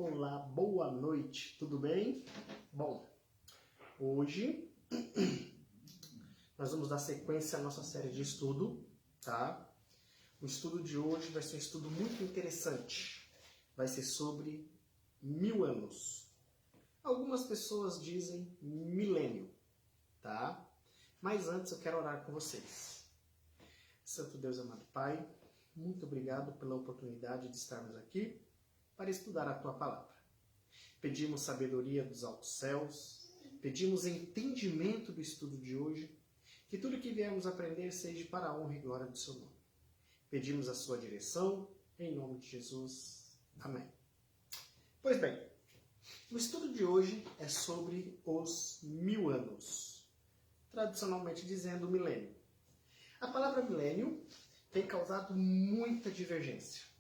olá, boa noite, tudo bem? Bom, hoje nós vamos dar sequência à nossa série de estudo, tá? O estudo de hoje vai ser um estudo muito interessante. Vai ser sobre 1000 anos. Algumas pessoas dizem milênio, tá? Mas antes eu quero orar com vocês. Santo Deus amado Pai, muito obrigado pela oportunidade de estarmos aqui para estudar a Tua Palavra. Pedimos sabedoria dos altos céus, pedimos entendimento do estudo de hoje, que tudo que viemos aprender seja para a honra e glória do Seu nome. Pedimos a Sua direção, em nome de Jesus. Amém. Pois bem, o estudo de hoje é sobre os 1000 anos, tradicionalmente dizendo milênio. A palavra milênio tem causado muita divergência.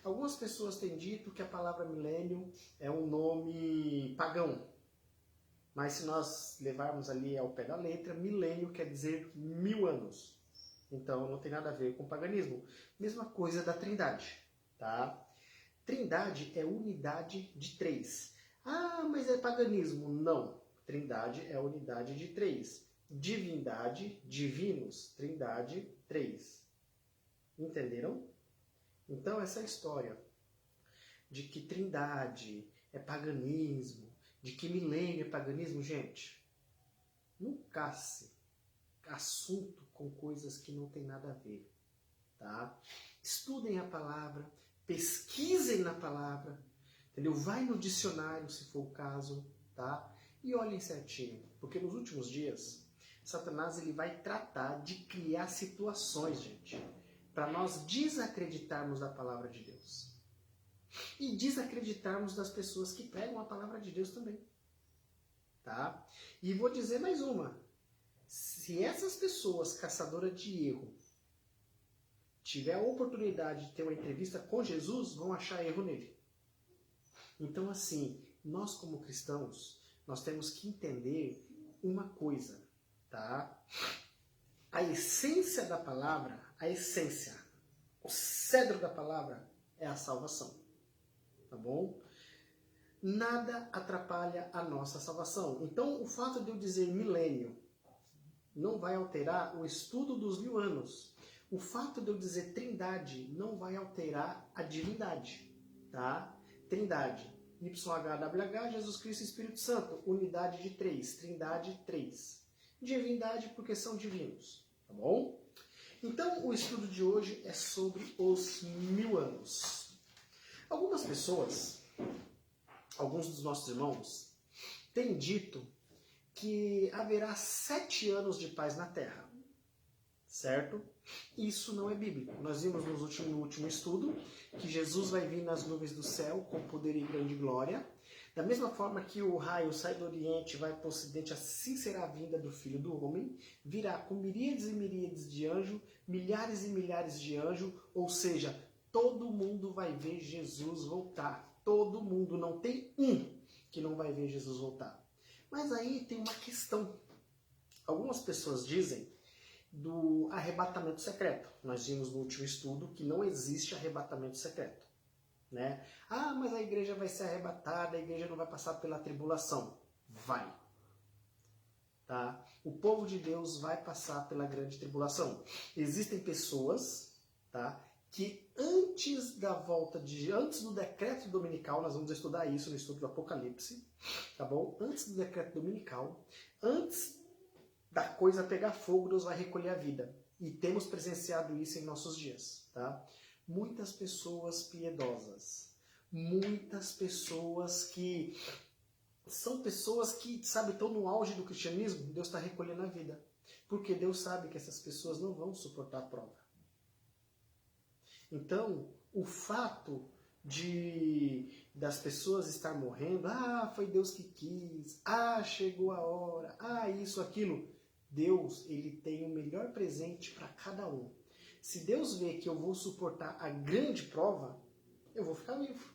Algumas pessoas têm dito que a palavra milênio é um nome pagão. Mas se nós levarmos ali ao pé da letra, milênio quer dizer 1000 anos. Então não tem nada a ver com paganismo. Mesma coisa da Trindade, tá? Trindade é unidade de três. Ah, mas é paganismo. Não. Trindade é unidade de três. Divindade, divinos, Trindade, três. Entenderam? Então essa história de que Trindade é paganismo, de que milênio é paganismo, gente, não casse assunto com coisas que não tem nada a ver, tá? Estudem a palavra, pesquisem na palavra, entendeu? Vai no dicionário, se for o caso, tá? E olhem certinho, porque nos últimos dias, Satanás ele vai tratar de criar situações, gente, para nós desacreditarmos da palavra de Deus. E desacreditarmos das pessoas que pregam a palavra de Deus também. Tá? E vou dizer mais uma. Se essas pessoas caçadoras de erro tiver a oportunidade de ter uma entrevista com Jesus, vão achar erro nele. Então, assim, nós como cristãos, nós temos que entender uma coisa, tá? A essência da palavra, a essência, o cedro da palavra é a salvação. Tá bom? Nada atrapalha a nossa salvação. Então, o fato de eu dizer milênio não vai alterar o estudo dos 1000 anos. O fato de eu dizer trindade não vai alterar a divindade. Tá? Trindade. YHWH, Jesus Cristo e Espírito Santo. Unidade de três. Trindade, três. Divindade porque são divinos. Tá bom? Então, o estudo de hoje é sobre os 1000 anos. Algumas pessoas, alguns dos nossos irmãos, têm dito que haverá 7 anos de paz na Terra. Certo? Isso não é bíblico. Nós vimos no último estudo que Jesus vai vir nas nuvens do céu com poder e grande glória. Da mesma forma que o raio sai do Oriente e vai para o Ocidente, assim será a vinda do Filho do Homem. Virá com miríades e miríades de anjos, milhares e milhares de anjos, ou seja, todo mundo vai ver Jesus voltar. Todo mundo, não tem um que não vai ver Jesus voltar. Mas aí tem uma questão. Algumas pessoas dizem do arrebatamento secreto. Nós vimos no último estudo que não existe arrebatamento secreto. Né? Ah, mas a igreja vai ser arrebatada, a igreja não vai passar pela tribulação. Vai. Tá? O povo de Deus vai passar pela grande tribulação. Existem pessoas, tá, que antes do decreto dominical, nós vamos estudar isso no estudo do Apocalipse, tá bom? Antes do decreto dominical, antes da coisa pegar fogo, Deus vai recolher a vida. E temos presenciado isso em nossos dias, tá? Muitas pessoas piedosas, muitas pessoas que são pessoas que, sabe, estão no auge do cristianismo, Deus está recolhendo a vida. Porque Deus sabe que essas pessoas não vão suportar a prova. Então, o fato das pessoas estar morrendo, ah, foi Deus que quis, ah, chegou a hora, ah, isso, aquilo. Deus, ele tem o melhor presente para cada um. Se Deus vê que eu vou suportar a grande prova, eu vou ficar vivo.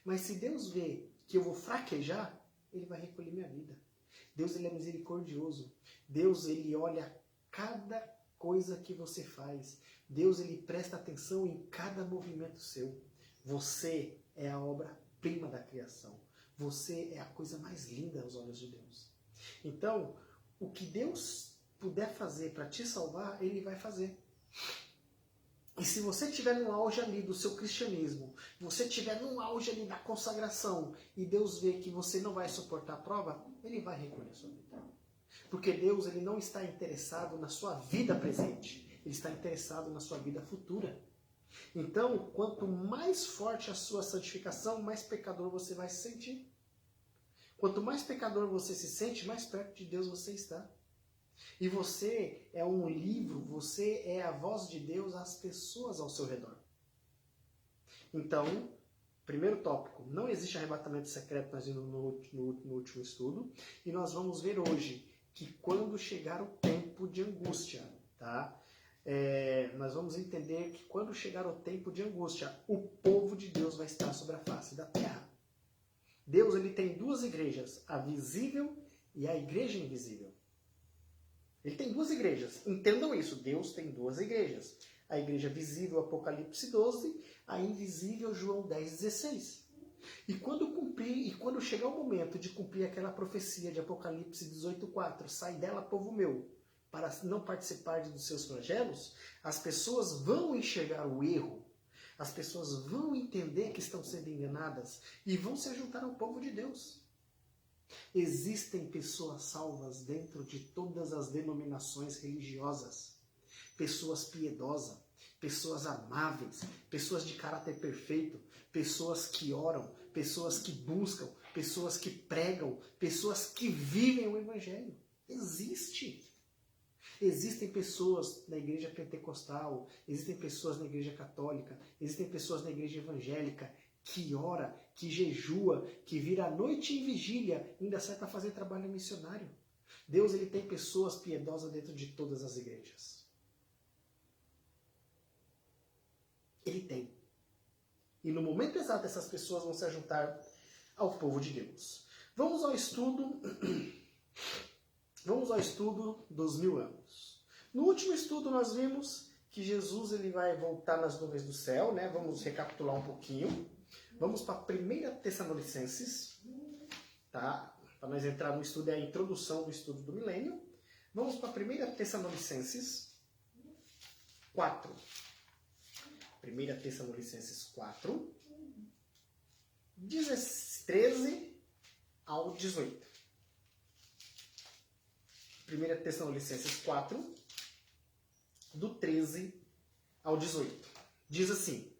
Mas se Deus vê que eu vou fraquejar, ele vai recolher minha vida. Deus, ele é misericordioso. Deus, ele olha cada coisa que você faz. Deus, ele presta atenção em cada movimento seu. Você é a obra obra-prima da criação. Você é a coisa mais linda aos olhos de Deus. Então, o que Deus puder fazer para te salvar, Ele vai fazer. E se você estiver no auge ali do seu cristianismo, você estiver no auge ali da consagração, e Deus vê que você não vai suportar a prova, Ele vai recolher a sua vida. Porque Deus, Ele não está interessado na sua vida presente, Ele está interessado na sua vida futura. Então, quanto mais forte a sua santificação, mais pecador você vai se sentir. Quanto mais pecador você se sente, mais perto de Deus você está. E você é um livro, você é a voz de Deus às pessoas ao seu redor. Então, primeiro tópico, não existe arrebatamento secreto, nós vimos no último estudo. E nós vamos ver hoje que quando chegar o tempo de angústia, tá? Nós vamos entender que quando chegar o tempo de angústia, o povo de Deus vai estar sobre a face da terra. Deus, ele tem duas igrejas, a visível e a igreja invisível. Ele tem duas igrejas. Entendam isso, Deus tem duas igrejas. A igreja visível, Apocalipse 12, a invisível, João 10:16. E quando chegar o momento de cumprir aquela profecia de Apocalipse 18:4, sai dela, povo meu, para não participar dos seus flagelos, as pessoas vão enxergar o erro, as pessoas vão entender que estão sendo enganadas e vão se juntar ao povo de Deus. Existem pessoas salvas dentro de todas as denominações religiosas, pessoas piedosas, pessoas amáveis, pessoas de caráter perfeito, pessoas que oram, pessoas que buscam, pessoas que pregam, pessoas que vivem o Evangelho. Existe. Existem pessoas na igreja pentecostal, existem pessoas na igreja católica, existem pessoas na igreja evangélica que ora, que jejua, que vira a noite em vigília, ainda sai para fazer trabalho missionário. Deus, ele tem pessoas piedosas dentro de todas as igrejas. Ele tem. E no momento exato essas pessoas vão se juntar ao povo de Deus. Vamos ao estudo dos 1000 anos. No último estudo nós vimos que Jesus ele vai voltar nas nuvens do céu, né? Vamos recapitular um pouquinho. Vamos para 1 Tessalonicenses, tá? Para nós entrar no estudo, é a introdução do estudo do milênio. Vamos para 1 Tessalonicenses 4. 1 Tessalonicenses 4, 13 ao 18. 1 Tessalonicenses 4, do 13 ao 18. Diz assim: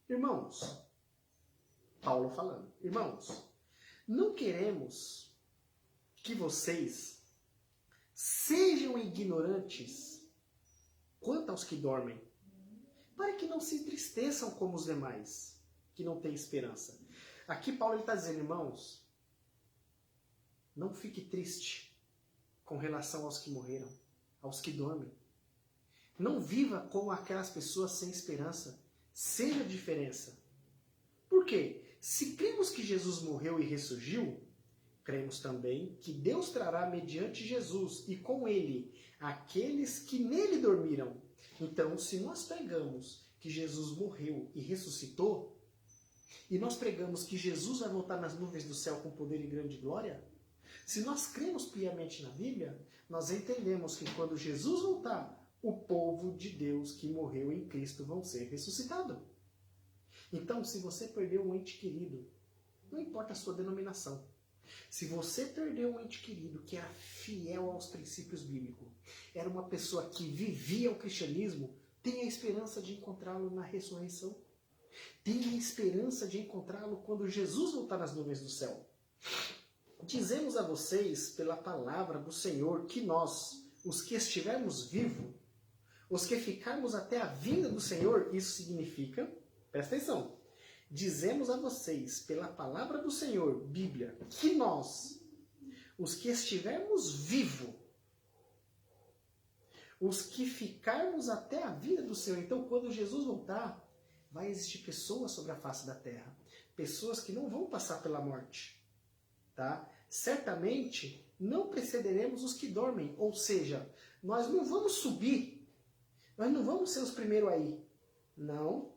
irmãos, Paulo falando, irmãos, não queremos que vocês sejam ignorantes quanto aos que dormem, para que não se entristeçam como os demais, que não têm esperança. Aqui Paulo está dizendo, irmãos, não fique triste com relação aos que morreram, aos que dormem. Não viva como aquelas pessoas sem esperança. Seja a diferença. Por quê? Se cremos que Jesus morreu e ressurgiu, cremos também que Deus trará mediante Jesus e com ele aqueles que nele dormiram. Então, se nós pregamos que Jesus morreu e ressuscitou, e nós pregamos que Jesus vai voltar nas nuvens do céu com poder e grande glória, se nós cremos piamente na Bíblia, nós entendemos que quando Jesus voltar, o povo de Deus que morreu em Cristo vão ser ressuscitados. Então, se você perdeu um ente querido, não importa a sua denominação. Se você perdeu um ente querido que era fiel aos princípios bíblicos, era uma pessoa que vivia o cristianismo, tenha a esperança de encontrá-lo na ressurreição. Tenha a esperança de encontrá-lo quando Jesus voltar nas nuvens do céu. Dizemos a vocês, pela palavra do Senhor, que nós, os que estivermos vivos, os que ficarmos até a vinda do Senhor, isso significa, presta atenção, dizemos a vocês, pela palavra do Senhor, Bíblia, que nós, os que estivermos vivos, os que ficarmos até a vinda do Senhor. Então, quando Jesus voltar, vai existir pessoas sobre a face da terra. Pessoas que não vão passar pela morte. Tá? Certamente, não precederemos os que dormem. Ou seja, nós não vamos subir. Nós não vamos ser os primeiros aí. Não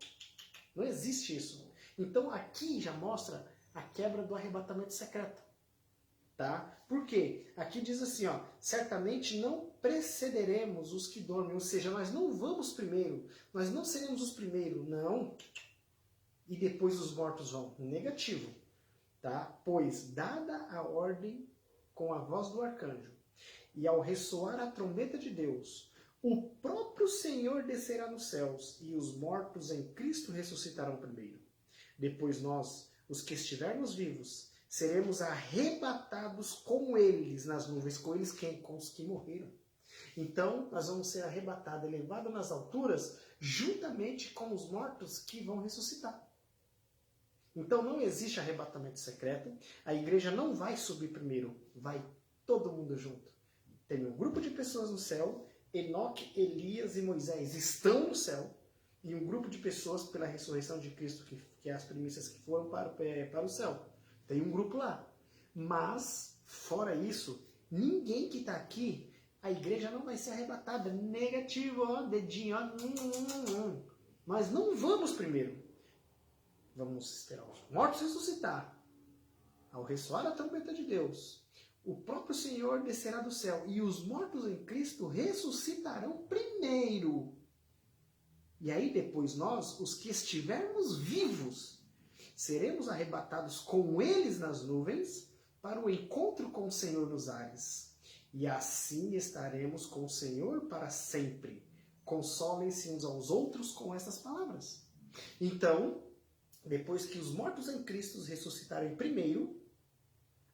existe isso. Então aqui já mostra a quebra do arrebatamento secreto. Tá? Por quê? Aqui diz assim, ó, certamente não precederemos os que dormem, ou seja, nós não vamos primeiro, nós não seremos os primeiros, não. E depois os mortos vão. Negativo. Tá? Pois, dada a ordem com a voz do arcanjo, e ao ressoar a trombeta de Deus, o próprio Senhor descerá nos céus, e os mortos em Cristo ressuscitarão primeiro. Depois nós, os que estivermos vivos, seremos arrebatados com eles nas nuvens. Com eles quem? Com os que morreram. Então, nós vamos ser arrebatados, elevados nas alturas, juntamente com os mortos que vão ressuscitar. Então, não existe arrebatamento secreto. A igreja não vai subir primeiro. Vai todo mundo junto. Tem um grupo de pessoas no céu. Enoque, Elias e Moisés estão no céu. E um grupo de pessoas, pela ressurreição de Cristo, que é as primícias que foram para o céu. Tem um grupo lá. Mas, fora isso, ninguém que está aqui, a igreja não vai ser arrebatada. Negativo, ó, dedinho, ó. Nós não vamos primeiro. Vamos esperar os mortos ressuscitar. Ao ressoar a trombeta de Deus, o próprio Senhor descerá do céu. E os mortos em Cristo ressuscitarão primeiro. E aí depois nós, os que estivermos vivos, seremos arrebatados com eles nas nuvens para o encontro com o Senhor nos ares. E assim estaremos com o Senhor para sempre. Consolem-se uns aos outros com essas palavras. Então, depois que os mortos em Cristo ressuscitarem primeiro,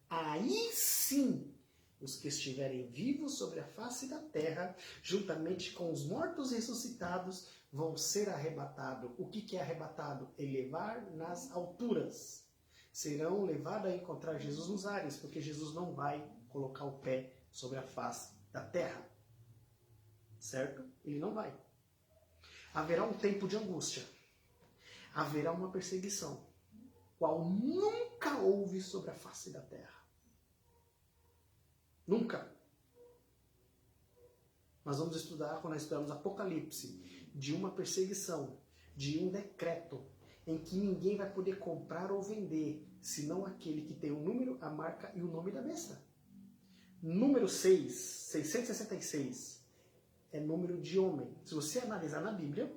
aí sim os que estiverem vivos sobre a face da terra, juntamente com os mortos ressuscitados, vão ser arrebatados. O que é arrebatado? Elevar nas alturas. Serão levados a encontrar Jesus nos ares, porque Jesus não vai colocar o pé sobre a face da terra. Certo? Ele não vai. Haverá um tempo de angústia. Haverá uma perseguição, qual nunca houve sobre a face da terra. Nunca. Nós vamos estudar, quando nós estudamos Apocalipse, de uma perseguição, de um decreto, em que ninguém vai poder comprar ou vender, senão aquele que tem o número, a marca e o nome da besta. Número 6, 666, é número de homem. Se você analisar na Bíblia,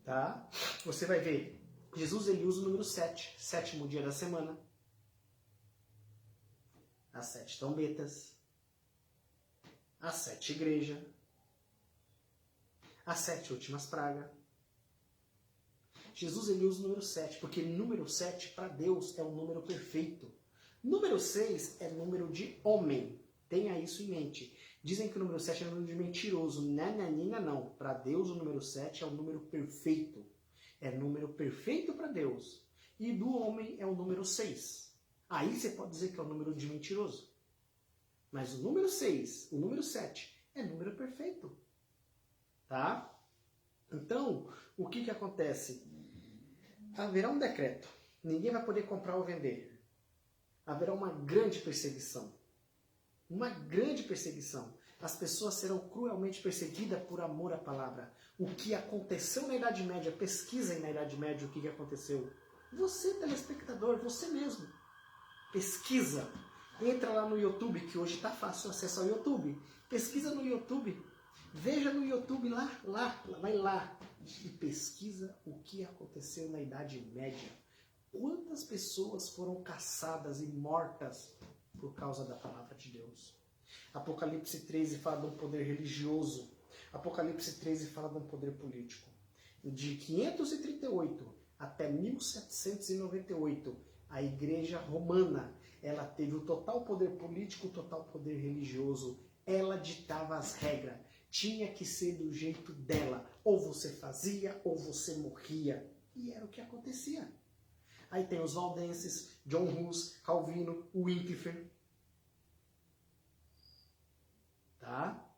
tá? Você vai ver, Jesus ele usa o número 7, sétimo dia da semana, as 7 trombetas, as 7 igrejas, as 7 últimas pragas. Jesus ele usa o número 7, porque número 7 para Deus é um número perfeito. Número 6 é número de homem. Tenha isso em mente. Dizem que o número 7 é número de mentiroso. Nananina não. Para Deus o número 7 é um número perfeito. É número perfeito para Deus. E do homem é o número 6. Aí você pode dizer que é o número de mentiroso. Mas o número 6, o número 7, é número perfeito. Tá? Então, o que acontece? Haverá um decreto. Ninguém vai poder comprar ou vender. Haverá uma grande perseguição. Uma grande perseguição. As pessoas serão cruelmente perseguidas por amor à palavra. O que aconteceu na Idade Média, pesquisem na Idade Média o que aconteceu. Você, telespectador, você mesmo. Pesquisa. Entra lá no YouTube, que hoje está fácil acesso ao YouTube. Pesquisa no YouTube. Veja no YouTube vai lá. E pesquisa o que aconteceu na Idade Média. Quantas pessoas foram caçadas e mortas por causa da palavra de Deus? Apocalipse 13 fala de um poder religioso. Apocalipse 13 fala de um poder político. De 538 até 1798, a Igreja Romana, ela teve o total poder político, o total poder religioso. Ela ditava as regras. Tinha que ser do jeito dela. Ou você fazia, ou você morria. E era o que acontecia. Aí tem os valdenses, John Hus, Calvino, Wycliffe. Tá?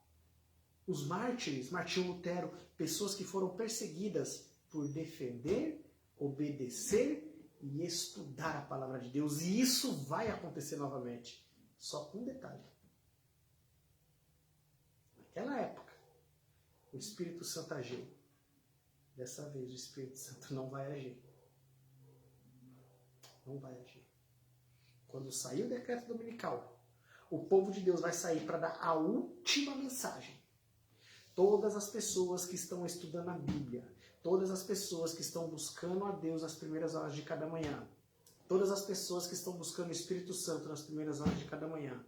Os mártires, Martinho Lutero, pessoas que foram perseguidas por defender, obedecer e estudar a palavra de Deus. E isso vai acontecer novamente. Só com um detalhe. Naquela época, o Espírito Santo agiu. Dessa vez o Espírito Santo não vai agir. não vai agir. Quando sair o decreto dominical, o povo de Deus vai sair para dar a última mensagem. Todas as pessoas que estão estudando a Bíblia, todas as pessoas que estão buscando a Deus nas primeiras horas de cada manhã, todas as pessoas que estão buscando o Espírito Santo nas primeiras horas de cada manhã,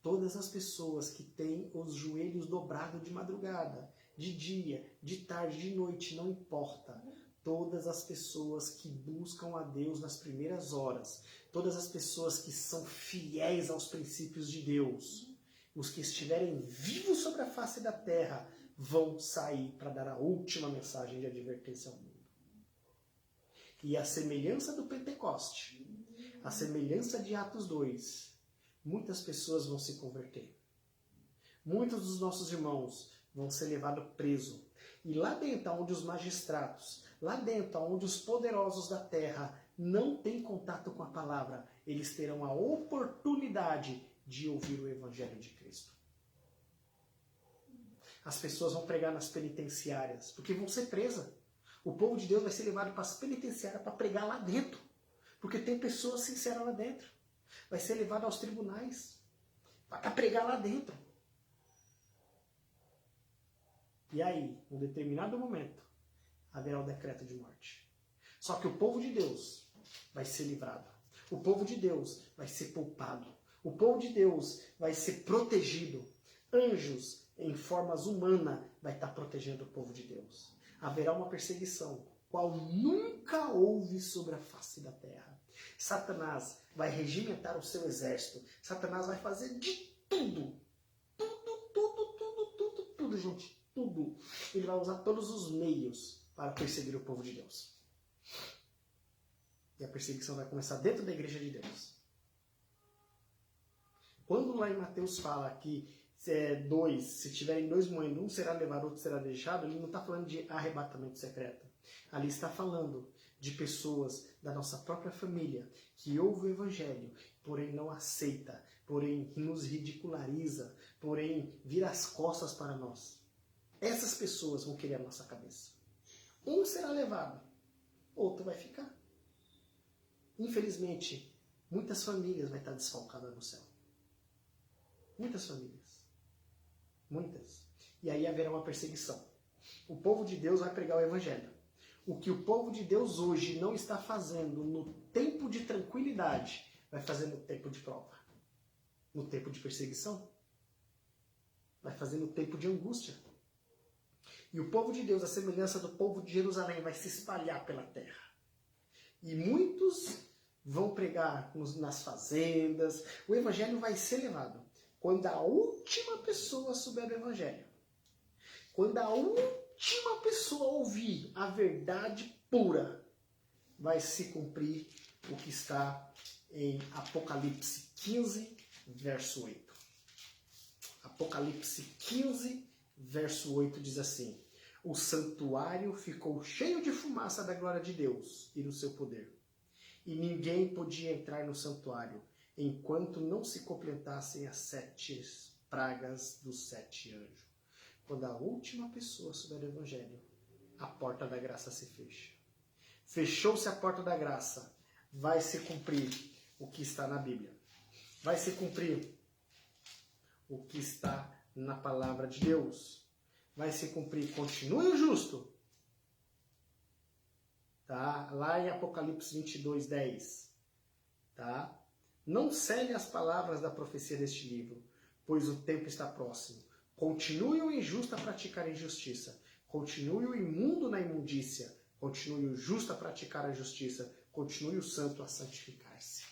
todas as pessoas que têm os joelhos dobrados de madrugada, de dia, de tarde, de noite, não importa. Todas as pessoas que buscam a Deus nas primeiras horas, todas as pessoas que são fiéis aos princípios de Deus, os que estiverem vivos sobre a face da terra, vão sair para dar a última mensagem de advertência ao mundo. E a semelhança do Pentecoste, a semelhança de Atos 2, muitas pessoas vão se converter. Muitos dos nossos irmãos vão ser levados presos. E lá dentro, onde os magistrados, lá dentro, onde os poderosos da terra não têm contato com a palavra, eles terão a oportunidade de ouvir o Evangelho de Cristo. As pessoas vão pregar nas penitenciárias, porque vão ser presas. O povo de Deus vai ser levado para as penitenciárias para pregar lá dentro, porque tem pessoas sinceras lá dentro. Vai ser levado aos tribunais para pregar lá dentro. E aí, num determinado momento, haverá o decreto de morte. Só que o povo de Deus vai ser livrado. O povo de Deus vai ser poupado. O povo de Deus vai ser protegido. Anjos, em formas humanas, vai estar protegendo o povo de Deus. Haverá uma perseguição, qual nunca houve sobre a face da terra. Satanás vai regimentar o seu exército. Satanás vai fazer de tudo. Tudo, gente. Tudo. Ele vai usar todos os meios para perseguir o povo de Deus. E a perseguição vai começar dentro da igreja de Deus. Quando lá em Mateus fala que se tiverem dois moendo, um será levado, outro será deixado, ele não está falando de arrebatamento secreto. Ali está falando de pessoas da nossa própria família que ouvem o Evangelho, porém não aceita, porém nos ridiculariza, porém vira as costas para nós. Essas pessoas vão querer a nossa cabeça. Um será levado, outro vai ficar. Infelizmente, muitas famílias vão estar desfalcadas no céu. Muitas famílias. Muitas. E aí haverá uma perseguição. O povo de Deus vai pregar o Evangelho. O que o povo de Deus hoje não está fazendo no tempo de tranquilidade, vai fazer no tempo de prova. No tempo de perseguição. Vai fazer no tempo de angústia. E o povo de Deus, a semelhança do povo de Jerusalém, vai se espalhar pela terra. E muitos vão pregar nas fazendas. O Evangelho vai ser levado. Quando a última pessoa souber do Evangelho, quando a última pessoa ouvir a verdade pura, vai se cumprir o que está em Apocalipse 15, verso 8. Apocalipse 15, verso 8 diz assim: o santuário ficou cheio de fumaça da glória de Deus e do seu poder. E ninguém podia entrar no santuário, enquanto não se completassem as 7 pragas dos 7 anjos. Quando a última pessoa souber do Evangelho, a porta da graça se fecha. Fechou-se a porta da graça, vai se cumprir o que está na Bíblia. Vai se cumprir o que está na palavra de Deus. Vai se cumprir, continue o justo. Tá? Lá em Apocalipse 22, 10. Tá? Não cele as palavras da profecia deste livro, pois o tempo está próximo. Continue o injusto a praticar a injustiça. Continue o imundo na imundícia. Continue o justo a praticar a justiça. Continue o santo a santificar-se.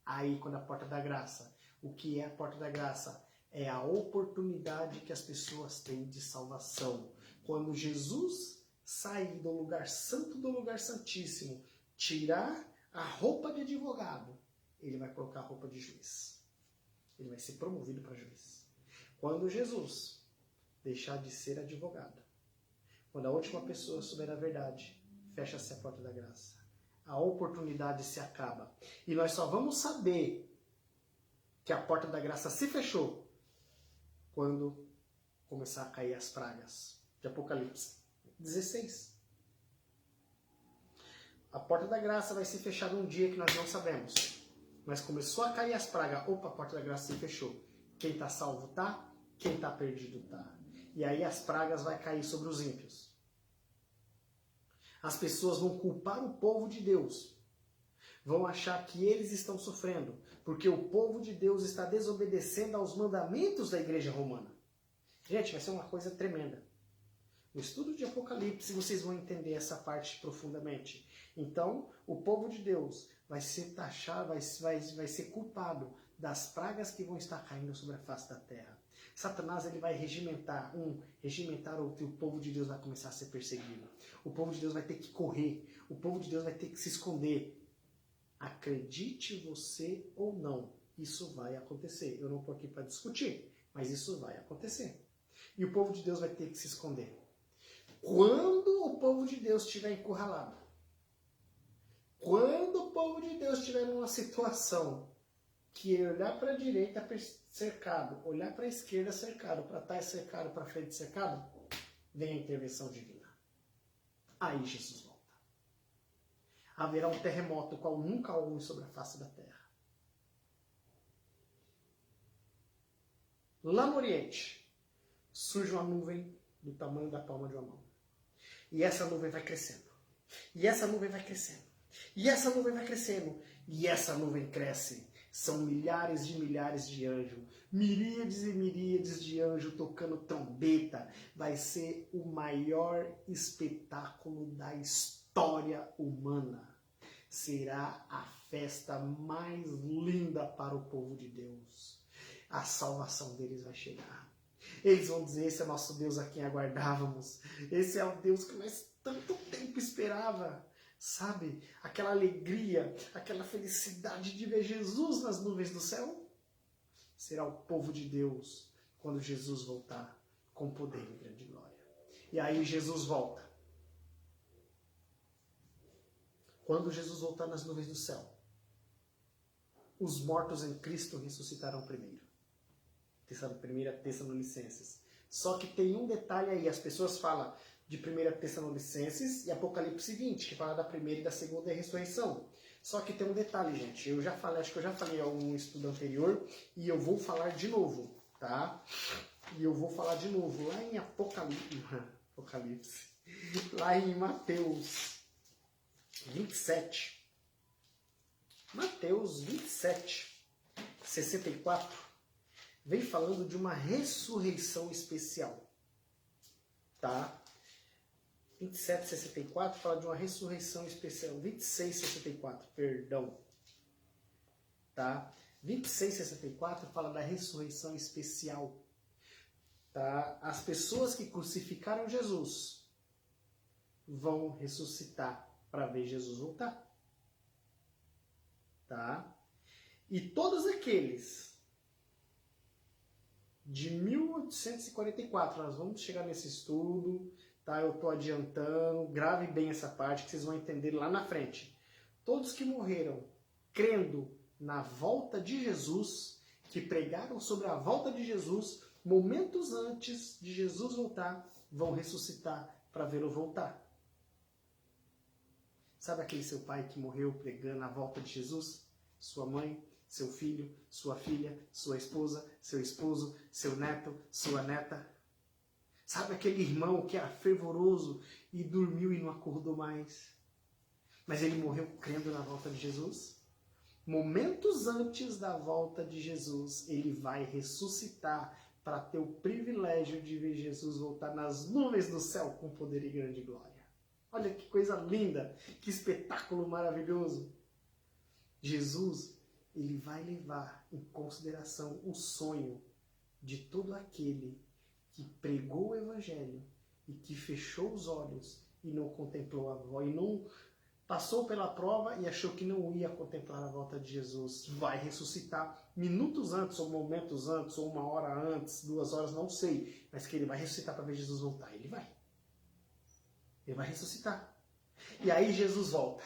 Aí, quando a porta da graça, o que é a porta da graça? É a oportunidade que as pessoas têm de salvação. Quando Jesus sair do lugar santo, do lugar santíssimo, tirar a roupa de advogado, ele vai colocar a roupa de juiz. Ele vai ser promovido para juiz. Quando Jesus deixar de ser advogado, quando a última pessoa souber a verdade, fecha-se a porta da graça. A oportunidade se acaba. E nós só vamos saber que a porta da graça se fechou quando começar a cair as pragas de Apocalipse 16. A porta da graça vai se fechar num dia que nós não sabemos. Mas começou a cair as pragas. Opa, a porta da graça se fechou. Quem está salvo tá, quem está perdido tá. E aí as pragas vai cair sobre os ímpios. As pessoas vão culpar o povo de Deus. Vão achar que eles estão sofrendo, porque o povo de Deus está desobedecendo aos mandamentos da igreja romana. Gente, vai ser uma coisa tremenda. No estudo de Apocalipse vocês vão entender essa parte profundamente. Então, o povo de Deus vai ser taxado, vai ser culpado das pragas que vão estar caindo sobre a face da terra. Satanás ele vai regimentar outro, e o povo de Deus vai começar a ser perseguido. O povo de Deus vai ter que correr, o povo de Deus vai ter que se esconder. Acredite você ou não, isso vai acontecer. Eu não estou aqui para discutir, mas isso vai acontecer. E o povo de Deus vai ter que se esconder. Quando o povo de Deus estiver encurralado, quando o povo de Deus estiver numa situação que olhar para a direita cercado, olhar para a esquerda cercado, para trás cercado, para frente cercado, vem a intervenção divina. Aí Jesus volta. Haverá um terremoto qual nunca houve sobre a face da terra. Lá no Oriente, surge uma nuvem do tamanho da palma de uma mão. E essa nuvem vai crescendo. E essa nuvem vai crescendo. E essa nuvem vai crescendo. E essa nuvem cresce. São milhares de anjos. Miríades e miríades de anjos tocando trombeta. Vai ser o maior espetáculo da história humana. Será a festa mais linda para o povo de Deus. A salvação deles vai chegar. Eles vão dizer, esse é nosso Deus a quem aguardávamos. Esse é o Deus que nós tanto tempo esperava. Sabe? Aquela alegria, aquela felicidade de ver Jesus nas nuvens do céu. Será o povo de Deus quando Jesus voltar com poder e grande glória. E aí Jesus volta. Quando Jesus voltar nas nuvens do céu, os mortos em Cristo ressuscitarão primeiro. 1 Tessalonicenses. Só que tem um detalhe aí, as pessoas falam de 1 Tessalonicenses e Apocalipse 20, que fala da primeira e da segunda ressurreição. Só que tem um detalhe, gente, acho que eu já falei em algum estudo anterior, e eu vou falar de novo, tá? E eu vou falar de novo, lá em Apocalipse, lá em Mateus 27. Mateus 27, 64. Vem falando de uma ressurreição especial, tá? 27:64 fala de uma ressurreição especial. 26:64, perdão, tá? 26:64 fala da ressurreição especial, tá? As pessoas que crucificaram Jesus vão ressuscitar para ver Jesus voltar, tá? E todos aqueles de 1844, nós vamos chegar nesse estudo, tá? Eu estou adiantando, grave bem essa parte que vocês vão entender lá na frente. Todos que morreram crendo na volta de Jesus, que pregaram sobre a volta de Jesus, momentos antes de Jesus voltar, vão ressuscitar para vê-lo voltar. Sabe aquele seu pai que morreu pregando a volta de Jesus? Sua mãe? Seu filho, sua filha, sua esposa, seu esposo, seu neto, sua neta. Sabe aquele irmão que era fervoroso e dormiu e não acordou mais? Mas ele morreu crendo na volta de Jesus? Momentos antes da volta de Jesus, ele vai ressuscitar para ter o privilégio de ver Jesus voltar nas nuvens do céu com poder e grande glória. Olha que coisa linda, que espetáculo maravilhoso. Jesus, ele vai levar em consideração o sonho de todo aquele que pregou o Evangelho e que fechou os olhos e não contemplou a volta, e não passou pela prova e achou que não ia contemplar a volta de Jesus. Vai ressuscitar minutos antes, ou momentos antes, ou 1 hora antes, 2 horas, não sei, mas que ele vai ressuscitar para ver Jesus voltar. Ele vai. Ele vai ressuscitar. E aí Jesus volta.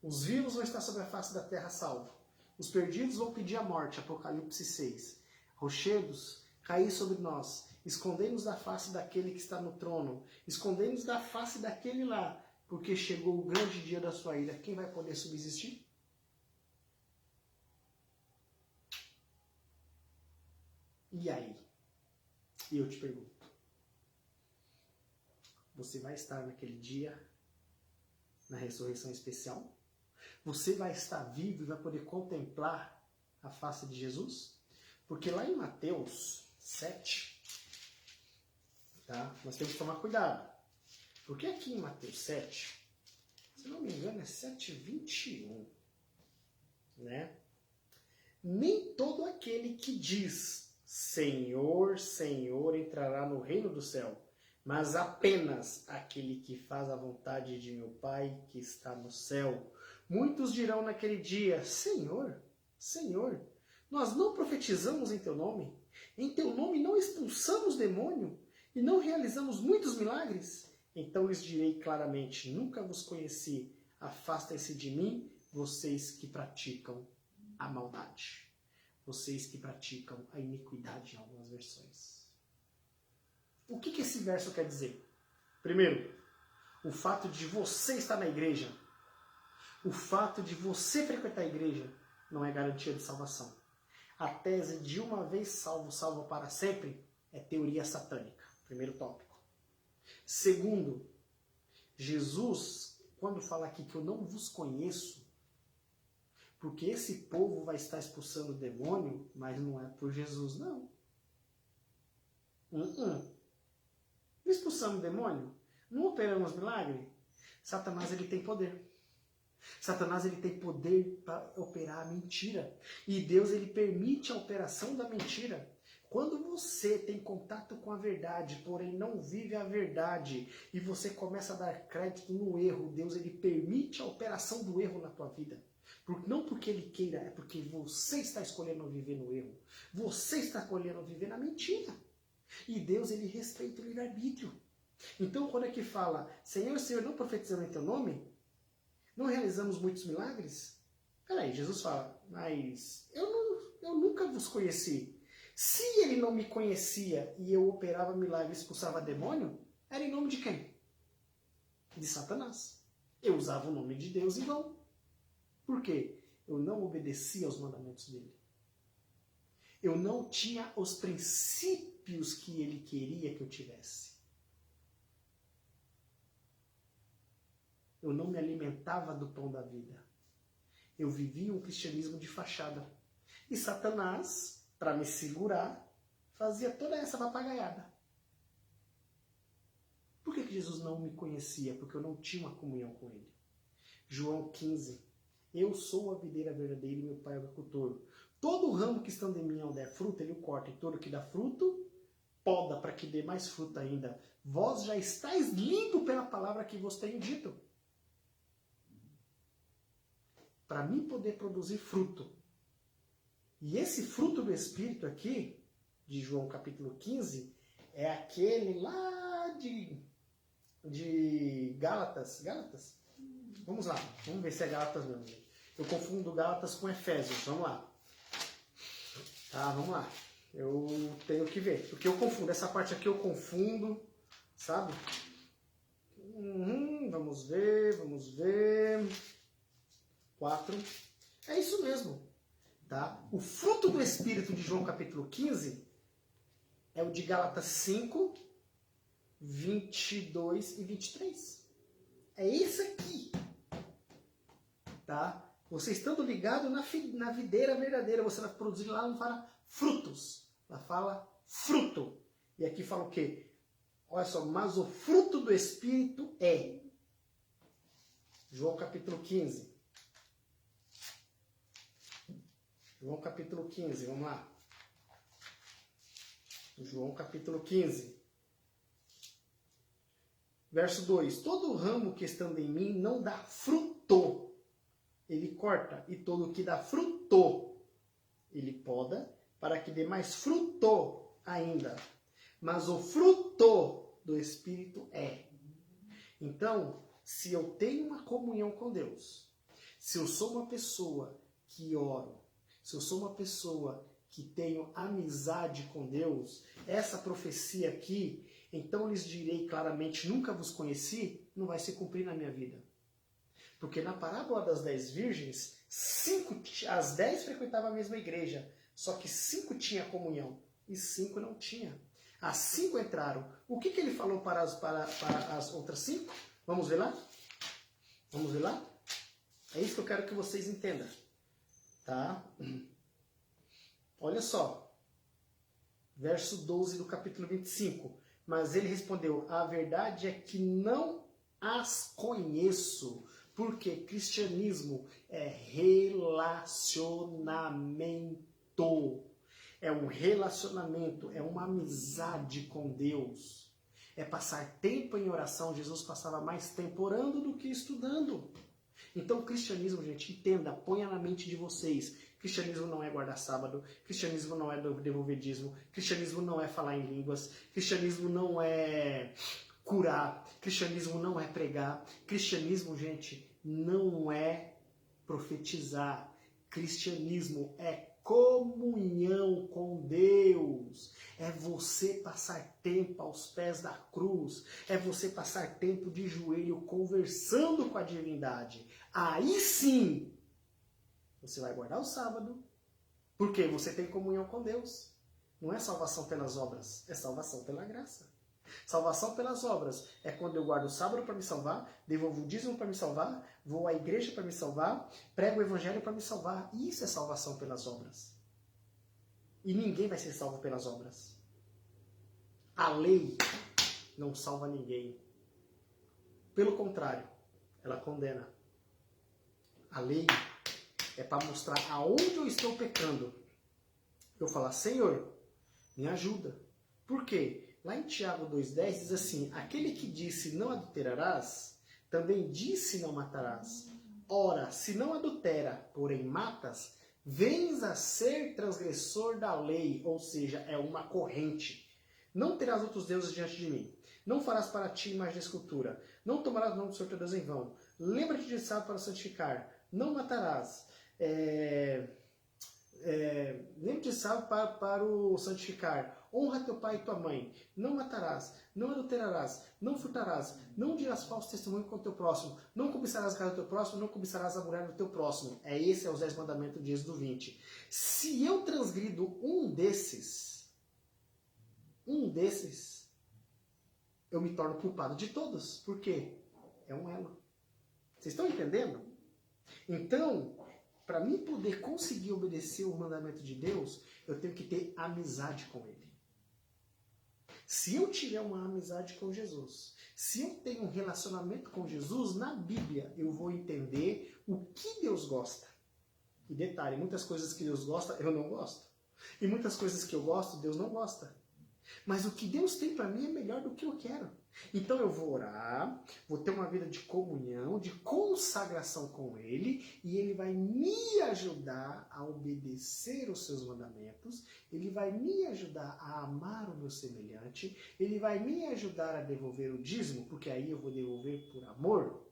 Os vivos vão estar sobre a face da terra salvo. Os perdidos vão pedir a morte, Apocalipse 6. Rochedos, caí sobre nós. Escondei-nos da face daquele que está no trono. Escondei-nos da face daquele lá, porque chegou o grande dia da sua ira, quem vai poder subsistir? E aí? E eu te pergunto, você vai estar naquele dia, na ressurreição especial? Você vai estar vivo e vai poder contemplar a face de Jesus? Porque lá em Mateus 7, tá? Nós temos que tomar cuidado. Porque aqui em Mateus 7, se não me engano é 7:21, né? Nem todo aquele que diz Senhor, Senhor entrará no reino do céu, mas apenas aquele que faz a vontade de meu Pai que está no céu. Muitos dirão naquele dia, Senhor, Senhor, nós não profetizamos em teu nome? Em teu nome não expulsamos demônio? E não realizamos muitos milagres? Então lhes direi claramente, nunca vos conheci, afastem-se de mim, vocês que praticam a maldade. Vocês que praticam a iniquidade em algumas versões. O que esse verso quer dizer? Primeiro, o fato de você estar na igreja, o fato de você frequentar a igreja não é garantia de salvação. A tese de uma vez salvo, salvo para sempre é teoria satânica. Primeiro tópico. Segundo, Jesus, quando fala aqui que eu não vos conheço, porque esse povo vai estar expulsando o demônio, mas não é por Jesus, não. Não expulsamos o demônio? Não operamos milagre? Satanás ele tem poder. Satanás ele tem poder para operar a mentira. E Deus ele permite a operação da mentira. Quando você tem contato com a verdade, porém não vive a verdade, e você começa a dar crédito no erro, Deus ele permite a operação do erro na tua vida. Não porque ele queira, é porque você está escolhendo viver no erro. Você está escolhendo viver na mentira. E Deus ele respeita o livre-arbítrio. Então quando é que fala, Senhor, Senhor, não profetizamos em teu nome? Não realizamos muitos milagres? Peraí, Jesus fala, mas eu nunca vos conheci. Se ele não me conhecia e eu operava milagres e expulsava demônio, era em nome de quem? De Satanás. Eu usava o nome de Deus em vão. Por quê? Eu não obedecia aos mandamentos dele. Eu não tinha os princípios que ele queria que eu tivesse. Eu não me alimentava do pão da vida. Eu vivia um cristianismo de fachada. E Satanás, para me segurar, fazia toda essa papagaiada. Por que Jesus não me conhecia? Porque eu não tinha uma comunhão com ele. João 15. Eu sou a videira verdadeira e meu pai é o agricultor. Todo ramo que estando em mim não der fruto, ele o corta. E todo que dá fruto, poda para que dê mais fruto ainda. Vós já estáis limpo pela palavra que vos tenho dito. Para mim poder produzir fruto. E esse fruto do Espírito aqui, de João capítulo 15, é aquele lá de Gálatas. Gálatas? Vamos lá, vamos ver se é Gálatas mesmo. Eu confundo Gálatas com Efésios, vamos lá. Tá, vamos lá. Eu tenho que ver, porque eu confundo. Essa parte aqui eu confundo, sabe? Vamos ver. 4. É isso mesmo. Tá? O fruto do Espírito de João capítulo 15 é o de Gálatas 5, 22 e 23. É esse aqui. Tá? Você estando ligado na videira verdadeira, você vai produzir lá, não fala frutos. Ela fala fruto. E aqui fala o quê? Olha só, mas o fruto do Espírito é. João capítulo 15. João capítulo 15, vamos lá. João capítulo 15. Verso 2. Todo ramo que estando em mim não dá fruto, ele corta. E todo que dá fruto, ele poda, para que dê mais fruto ainda. Mas o fruto do Espírito é. Então, se eu tenho uma comunhão com Deus, se eu sou uma pessoa que oro, se eu sou uma pessoa que tenho amizade com Deus, essa profecia aqui, então lhes direi claramente, nunca vos conheci, não vai se cumprir na minha vida. Porque na parábola das 10 virgens, as 10 frequentavam a mesma igreja, só que 5 tinham comunhão e 5 não tinham. As 5 entraram. O que ele falou para as outras 5? Vamos ver lá? Vamos ver lá? É isso que eu quero que vocês entendam. Tá? Olha só. Verso 12 do capítulo 25. Mas ele respondeu, a verdade é que não as conheço. Porque cristianismo é relacionamento. É um relacionamento, é uma amizade com Deus. É passar tempo em oração. Jesus passava mais tempo orando do que estudando. Então o cristianismo, gente, entenda, ponha na mente de vocês. Cristianismo não é guardar sábado, cristianismo não é devolver dízimo, cristianismo não é falar em línguas, cristianismo não é curar, cristianismo não é pregar, cristianismo, gente, não é profetizar. Cristianismo é comunhão com Deus. É você passar tempo aos pés da cruz. É você passar tempo de joelho conversando com a divindade. Aí sim, você vai guardar o sábado, porque você tem comunhão com Deus. Não é salvação pelas obras, é salvação pela graça. Salvação pelas obras é quando eu guardo o sábado para me salvar, devolvo o dízimo para me salvar, vou à igreja para me salvar, prego o evangelho para me salvar. Isso é salvação pelas obras. E ninguém vai ser salvo pelas obras. A lei não salva ninguém. Pelo contrário, ela condena. A lei é para mostrar aonde eu estou pecando. Eu falar, Senhor, me ajuda. Por quê? Lá em Tiago 2,10 diz assim, aquele que disse não adulterarás, também disse não matarás. Ora, se não adultera, porém matas, vens a ser transgressor da lei, ou seja, é uma corrente. Não terás outros deuses diante de mim. Não farás para ti imagem de escultura. Não tomarás o nome do Senhor teu Deus em vão. Lembra-te de sábado para santificar. Não matarás. Lembra-te de sábado para o santificar. Honra teu pai e tua mãe. Não matarás. Não adulterarás. Não furtarás. Não dirás falso testemunho com o teu próximo. Não cobiçarás a casa do teu próximo. Não cobiçarás a mulher do teu próximo. Esse é os 10 mandamentos de Êxodo 20. Se eu transgrido um desses, eu me torno culpado de todos. Por quê? É um elo. Vocês estão entendendo? Então, para mim poder conseguir obedecer o mandamento de Deus, eu tenho que ter amizade com Ele. Se eu tiver uma amizade com Jesus, se eu tenho um relacionamento com Jesus, na Bíblia eu vou entender o que Deus gosta. E detalhe, muitas coisas que Deus gosta, eu não gosto. E muitas coisas que eu gosto, Deus não gosta. Mas o que Deus tem para mim é melhor do que eu quero. Então eu vou orar, vou ter uma vida de comunhão, de consagração com Ele, e Ele vai me ajudar a obedecer os seus mandamentos, Ele vai me ajudar a amar o meu semelhante, Ele vai me ajudar a devolver o dízimo, porque aí eu vou devolver por amor,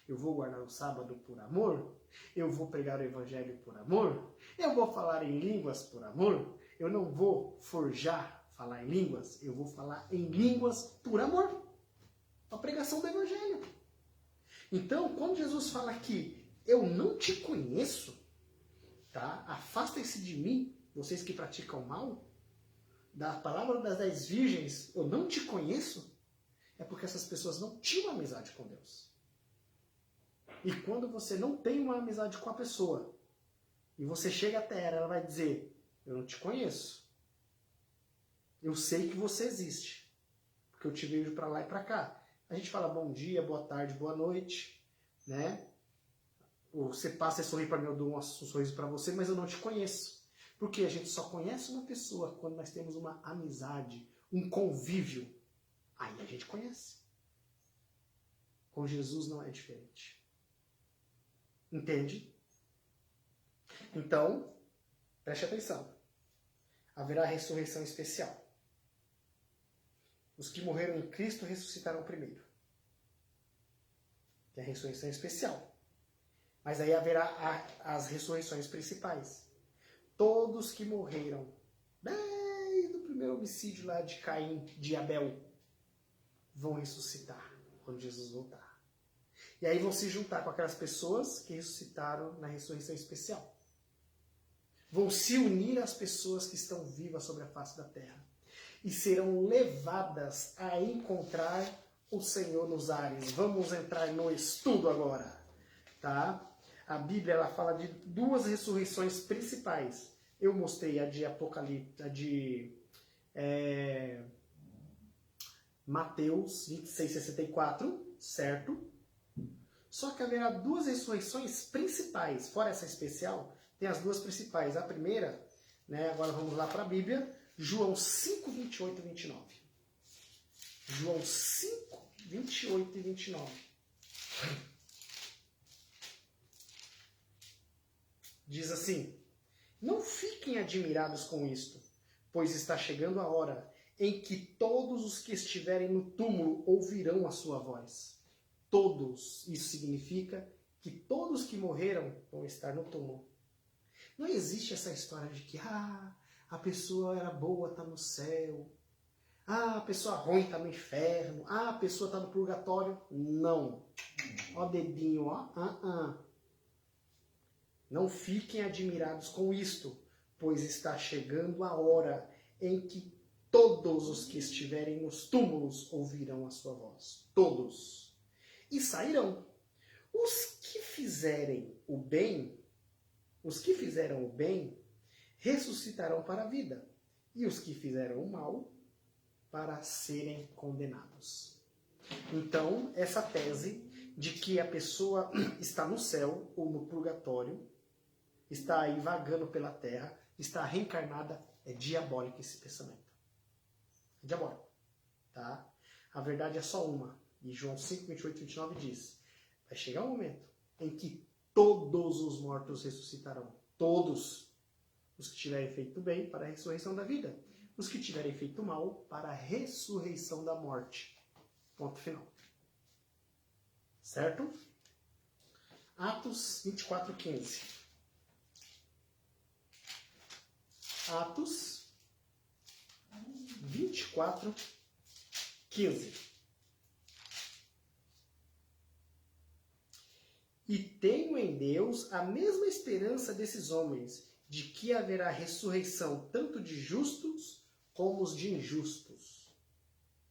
eu vou guardar o sábado por amor, eu vou pregar o evangelho por amor, eu vou falar em línguas por amor, eu não vou forjar falar em línguas, eu vou falar em línguas por amor. A pregação do evangelho. Então, quando Jesus fala que eu não te conheço, tá? Afastem-se de mim, vocês que praticam mal, da palavra das 10 virgens, eu não te conheço, é porque essas pessoas não tinham amizade com Deus. E quando você não tem uma amizade com a pessoa, e você chega até ela vai dizer, eu não te conheço. Eu sei que você existe, porque eu te vejo para lá e para cá. A gente fala bom dia, boa tarde, boa noite, né? Você passa e sorri para mim, eu dou um sorriso para você, mas eu não te conheço. Porque a gente só conhece uma pessoa quando nós temos uma amizade, um convívio. Aí a gente conhece. Com Jesus não é diferente. Entende? Então, preste atenção. Haverá ressurreição especial. Os que morreram em Cristo ressuscitarão primeiro. Que é a ressurreição especial. Mas aí haverá as ressurreições principais. Todos que morreram desde o primeiro homicídio lá de Caim, de Abel, vão ressuscitar quando Jesus voltar. E aí vão se juntar com aquelas pessoas que ressuscitaram na ressurreição especial. Vão se unir às pessoas que estão vivas sobre a face da terra. E serão levadas a encontrar o Senhor nos ares. Vamos entrar no estudo agora, tá? A Bíblia ela fala de duas ressurreições principais. Eu mostrei a de Apocalipse, a de Mateus 26:64, certo? Só que haverá duas ressurreições principais, fora essa especial, tem as duas principais. A primeira, né, agora vamos lá para a Bíblia, João 5, 28 e 29. João 5, 28 e 29. Diz assim: não fiquem admirados com isto, pois está chegando a hora em que todos os que estiverem no túmulo ouvirão a sua voz. Todos, isso significa que todos que morreram vão estar no túmulo. Não existe essa história de que a pessoa era boa, está no céu. A pessoa ruim está no inferno. A pessoa está no purgatório. Não. Ó dedinho, ó. Não fiquem admirados com isto, pois está chegando a hora em que todos os que estiverem nos túmulos ouvirão a sua voz. Todos. E sairão. Os que fizeram o bem, ressuscitarão para a vida. E os que fizeram o mal, para serem condenados. Então, essa tese de que a pessoa está no céu ou no purgatório, está aí vagando pela terra, está reencarnada, é diabólico esse pensamento. É diabólico. Tá? A verdade é só uma. E João 5, 28 e 29 diz: vai chegar um momento em que todos os mortos ressuscitarão. Todos. Os que tiverem feito bem para a ressurreição da vida. Os que tiverem feito mal para a ressurreição da morte. Ponto final. Certo? Atos 24, 15. Atos 24, 15. E tenho em Deus a mesma esperança desses homens, de que haverá ressurreição tanto de justos como os de injustos.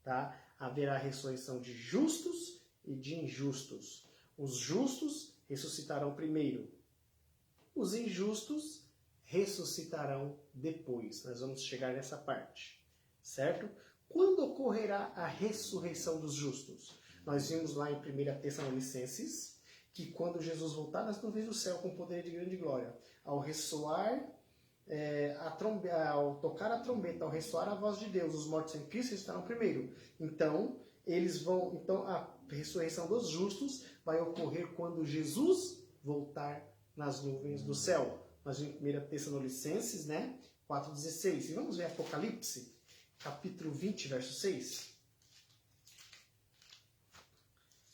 Tá? Haverá ressurreição de justos e de injustos. Os justos ressuscitarão primeiro. Os injustos ressuscitarão depois. Nós vamos chegar nessa parte. Certo? Quando ocorrerá a ressurreição dos justos? Nós vimos lá em 1 Tessalonicenses que quando Jesus voltar nas nuvens do céu com poder de grande glória, ao ressoar ao tocar a trombeta, ao ressoar a voz de Deus, os mortos em Cristo estarão primeiro. Então a ressurreição dos justos vai ocorrer quando Jesus voltar nas nuvens do céu. Nós vimos em 1 Tessalonicenses, 4,16. E vamos ver Apocalipse, capítulo 20, verso 6.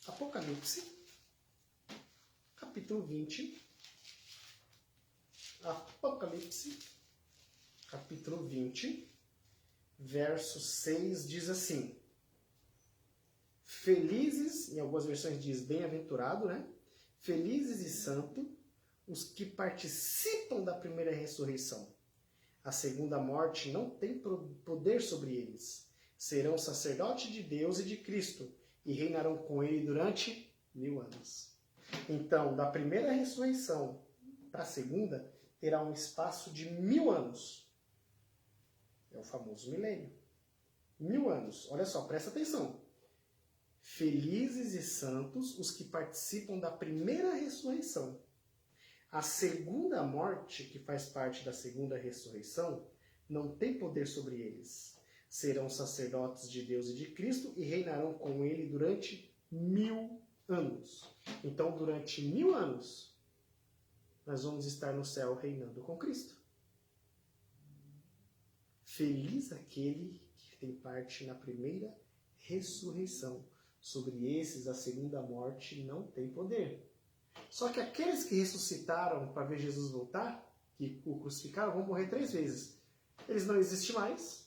Apocalipse, capítulo 20. Apocalipse, capítulo 20, verso 6, diz assim: felizes, em algumas versões diz bem-aventurado, felizes e santos os que participam da primeira ressurreição. A segunda morte não tem poder sobre eles. Serão sacerdotes de Deus e de Cristo e reinarão com ele durante 1000 anos. Então, da primeira ressurreição para a segunda, terá um espaço de 1000 anos. É o famoso milênio. 1000 anos. Olha só, presta atenção. Felizes e santos os que participam da primeira ressurreição. A segunda morte, que faz parte da segunda ressurreição, não tem poder sobre eles. Serão sacerdotes de Deus e de Cristo e reinarão com ele durante 1000 anos. Então, durante 1000 anos, nós vamos estar no céu reinando com Cristo. Feliz aquele que tem parte na primeira ressurreição. Sobre esses, a segunda morte não tem poder. Só que aqueles que ressuscitaram para ver Jesus voltar, que o crucificaram, vão morrer 3 vezes. Eles não existem mais,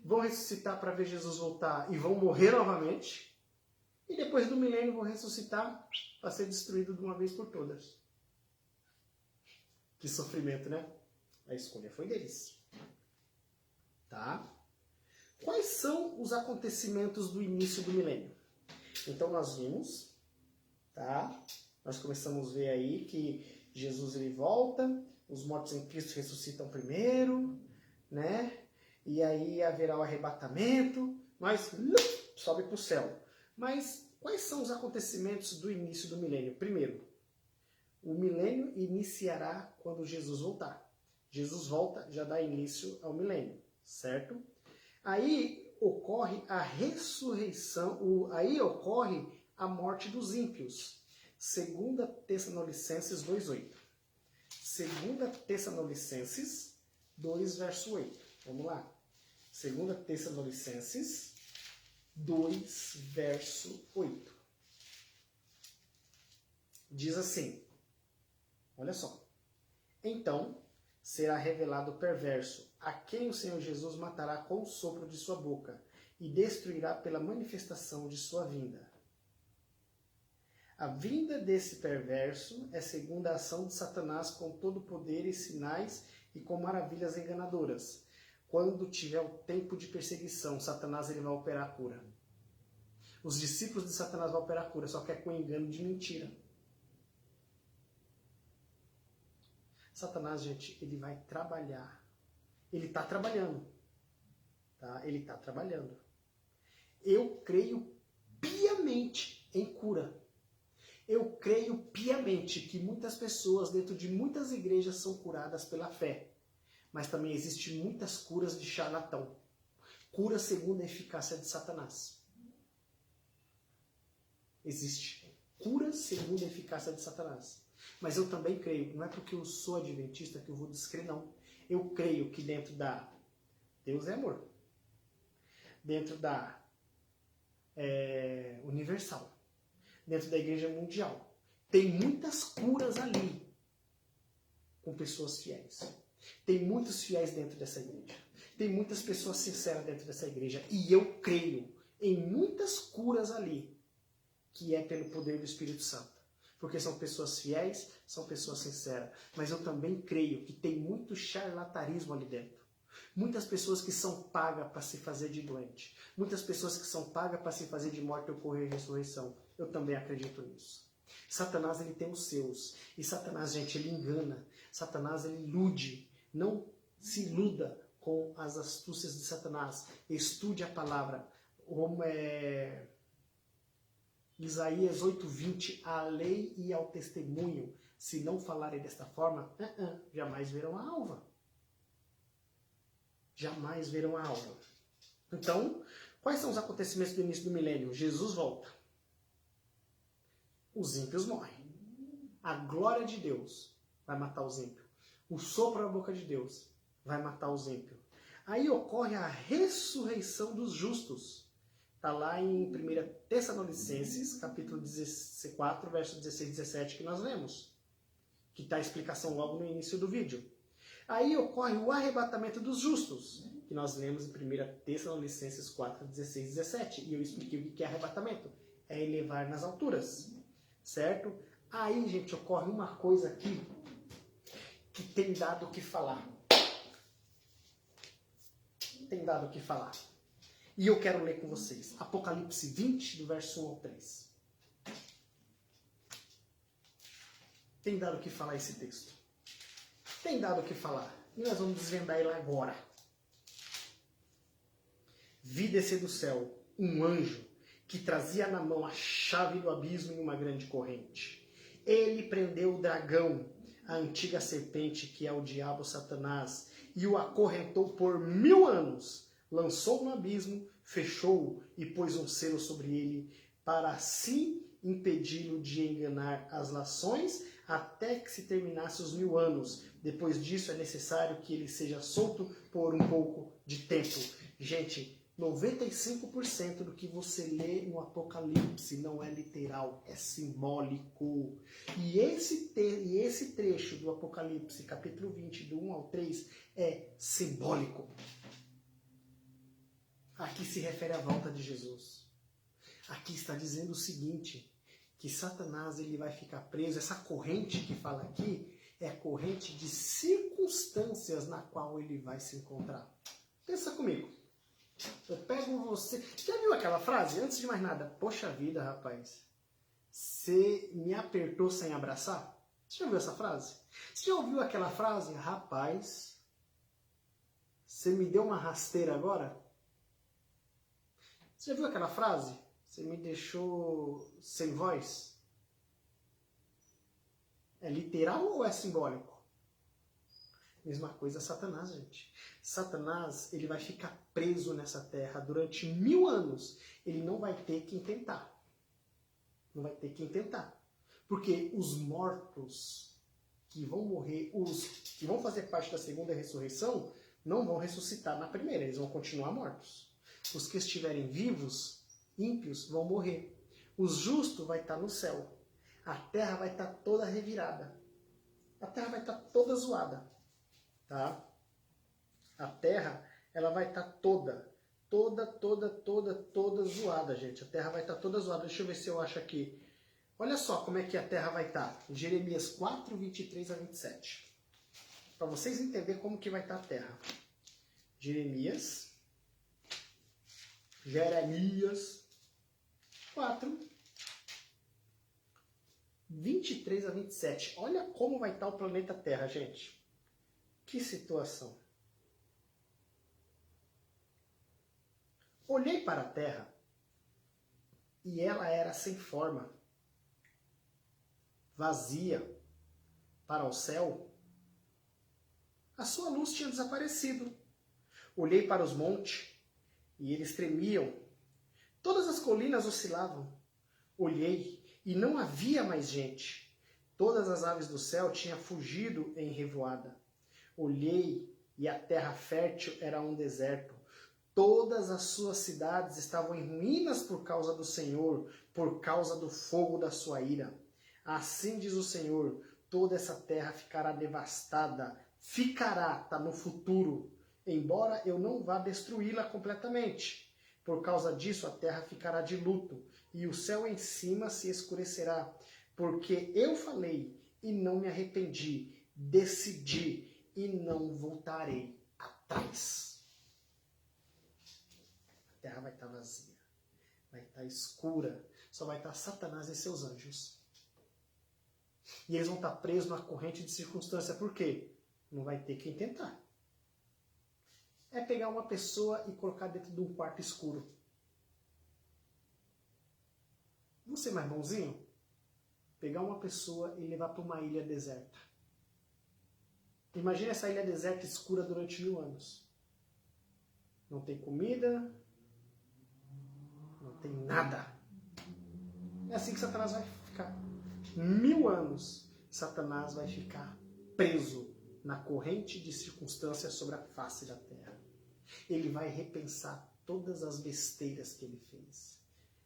vão ressuscitar para ver Jesus voltar e vão morrer novamente, e depois do milênio vão ressuscitar para ser destruído de uma vez por todas. Que sofrimento, né? A escolha foi deles. Tá? Quais são os acontecimentos do início do milênio? Então nós vimos, tá? Nós começamos a ver aí que Jesus ele volta, os mortos em Cristo ressuscitam primeiro, né? E aí haverá o arrebatamento, nós sobe para o céu. Mas quais são os acontecimentos do início do milênio? Primeiro, o milênio iniciará quando Jesus voltar. Jesus volta, já dá início ao milênio, certo? Aí ocorre a ressurreição, aí ocorre a morte dos ímpios. 2 Tessalonicenses 2,8. 2 Tessalonicenses 2, verso 8. Vamos lá. 2 Tessalonicenses 2, verso 8. Diz assim, olha só. Então será revelado o perverso, a quem o Senhor Jesus matará com o sopro de sua boca e destruirá pela manifestação de sua vinda. A vinda desse perverso é segundo a ação de Satanás com todo poder e sinais e com maravilhas enganadoras. Quando tiver o tempo de perseguição, Satanás ele vai operar a cura. Os discípulos de Satanás vão operar a cura, só que é com engano de mentira. Satanás, gente, ele vai trabalhar. Ele está trabalhando. Tá? Ele está trabalhando. Eu creio piamente em cura. Eu creio piamente que muitas pessoas dentro de muitas igrejas são curadas pela fé. Mas também existem muitas curas de charlatão. Cura segundo a eficácia de Satanás. Existe. Cura segundo a eficácia de Satanás. Mas eu também creio, não é porque eu sou adventista que eu vou descrer, não. Eu creio que dentro da... Deus é amor. Dentro da Universal. Dentro da Igreja Mundial. Tem muitas curas ali. Com pessoas fiéis. Tem muitos fiéis dentro dessa igreja. Tem muitas pessoas sinceras dentro dessa igreja. E eu creio em muitas curas ali. Que é pelo poder do Espírito Santo. Porque são pessoas fiéis, são pessoas sinceras. Mas eu também creio que tem muito charlatanismo ali dentro. Muitas pessoas que são pagas para se fazer de doente. Muitas pessoas que são pagas para se fazer de morte, ocorrer e ressurreição. Eu também acredito nisso. Satanás ele tem os seus. E Satanás, gente, ele engana. Satanás ele ilude. Não se iluda com as astúcias de Satanás. Estude a palavra. Isaías 8:20, à lei e ao testemunho, se não falarem desta forma, jamais verão a alva. Jamais verão a alva. Então, quais são os acontecimentos do início do milênio? Jesus volta. Os ímpios morrem. A glória de Deus vai matar os ímpios. O sopro da boca de Deus vai matar os ímpios. Aí ocorre a ressurreição dos justos. Está lá em 1 Tessalonicenses, capítulo 4, verso 16 e 17, que nós lemos. Que está a explicação logo no início do vídeo. Aí ocorre o arrebatamento dos justos, que nós lemos em 1 Tessalonicenses 4, 16 e 17. E eu expliquei o que é arrebatamento. É elevar nas alturas. Certo? Aí, gente, ocorre uma coisa aqui que tem dado o que falar. Tem dado o que falar. E eu quero ler com vocês. Apocalipse 20, do verso 1 ao 3. Tem dado o que falar esse texto. Tem dado o que falar. E nós vamos desvendar ele agora. Vi descer do céu um anjo que trazia na mão a chave do abismo em uma grande corrente. Ele prendeu o dragão, a antiga serpente que é o diabo Satanás, e o acorrentou por 1000 anos. Lançou no abismo, fechou-o e pôs um selo sobre ele, para assim impedi-lo de enganar as nações, até que se terminasse os 1000 anos. Depois disso é necessário que ele seja solto por um pouco de tempo. Gente, 95% do que você lê no Apocalipse não é literal, é simbólico. E esse trecho do Apocalipse, capítulo 20, do 1 ao 3, é simbólico. Aqui se refere à volta de Jesus. Aqui está dizendo o seguinte, que Satanás ele vai ficar preso, essa corrente que fala aqui é a corrente de circunstâncias na qual ele vai se encontrar. Pensa comigo. Eu pego você... Já viu aquela frase? Antes de mais nada, poxa vida, rapaz, você me apertou sem abraçar? Você já ouviu essa frase? Você já ouviu aquela frase? Rapaz, você me deu uma rasteira agora? Você já viu aquela frase? Você me deixou sem voz? É literal ou é simbólico? Mesma coisa Satanás, gente. Satanás, ele vai ficar preso nessa terra durante 1000 anos. Ele não vai ter quem tentar. Não vai ter quem tentar. Porque os mortos que vão morrer, os que vão fazer parte da segunda ressurreição, não vão ressuscitar na primeira, eles vão continuar mortos. Os que estiverem vivos, ímpios, vão morrer. O justo vai estar no céu. A terra vai estar toda revirada. A terra vai estar toda zoada. Tá? A terra, ela vai estar toda zoada, gente. A terra vai estar toda zoada. Deixa eu ver se eu acho aqui. Olha só como é que a terra vai estar. Jeremias 4, 23 a 27. Para vocês entenderem como que vai estar a terra. Jeremias 4, 23 a 27. Olha como vai estar o planeta Terra, gente. Que situação. Olhei para a terra e ela era sem forma, vazia. Para o céu, a sua luz tinha desaparecido. Olhei para os montes e eles tremiam. Todas as colinas oscilavam. Olhei e não havia mais gente. Todas as aves do céu tinham fugido em revoada. Olhei e a terra fértil era um deserto. Todas as suas cidades estavam em ruínas por causa do Senhor, por causa do fogo da sua ira. Assim diz o Senhor, toda essa terra ficará devastada. Ficará, está no futuro, embora eu não vá destruí-la completamente. Por causa disso a terra ficará de luto, e o céu em cima se escurecerá. Porque eu falei e não me arrependi, decidi e não voltarei atrás. A terra vai estar vazia, vai estar escura, só vai estar Satanás e seus anjos. E eles vão estar presos na corrente de circunstância. Por quê? Não vai ter quem tentar. É pegar uma pessoa e colocar dentro de um quarto escuro. Vamos ser mais bonzinho? Pegar uma pessoa e levar para uma ilha deserta. Imagina essa ilha deserta escura durante 1000 anos. Não tem comida, não tem nada. É assim que Satanás vai ficar. 1000 anos, Satanás vai ficar preso na corrente de circunstâncias sobre a face da terra. Ele vai repensar todas as besteiras que ele fez.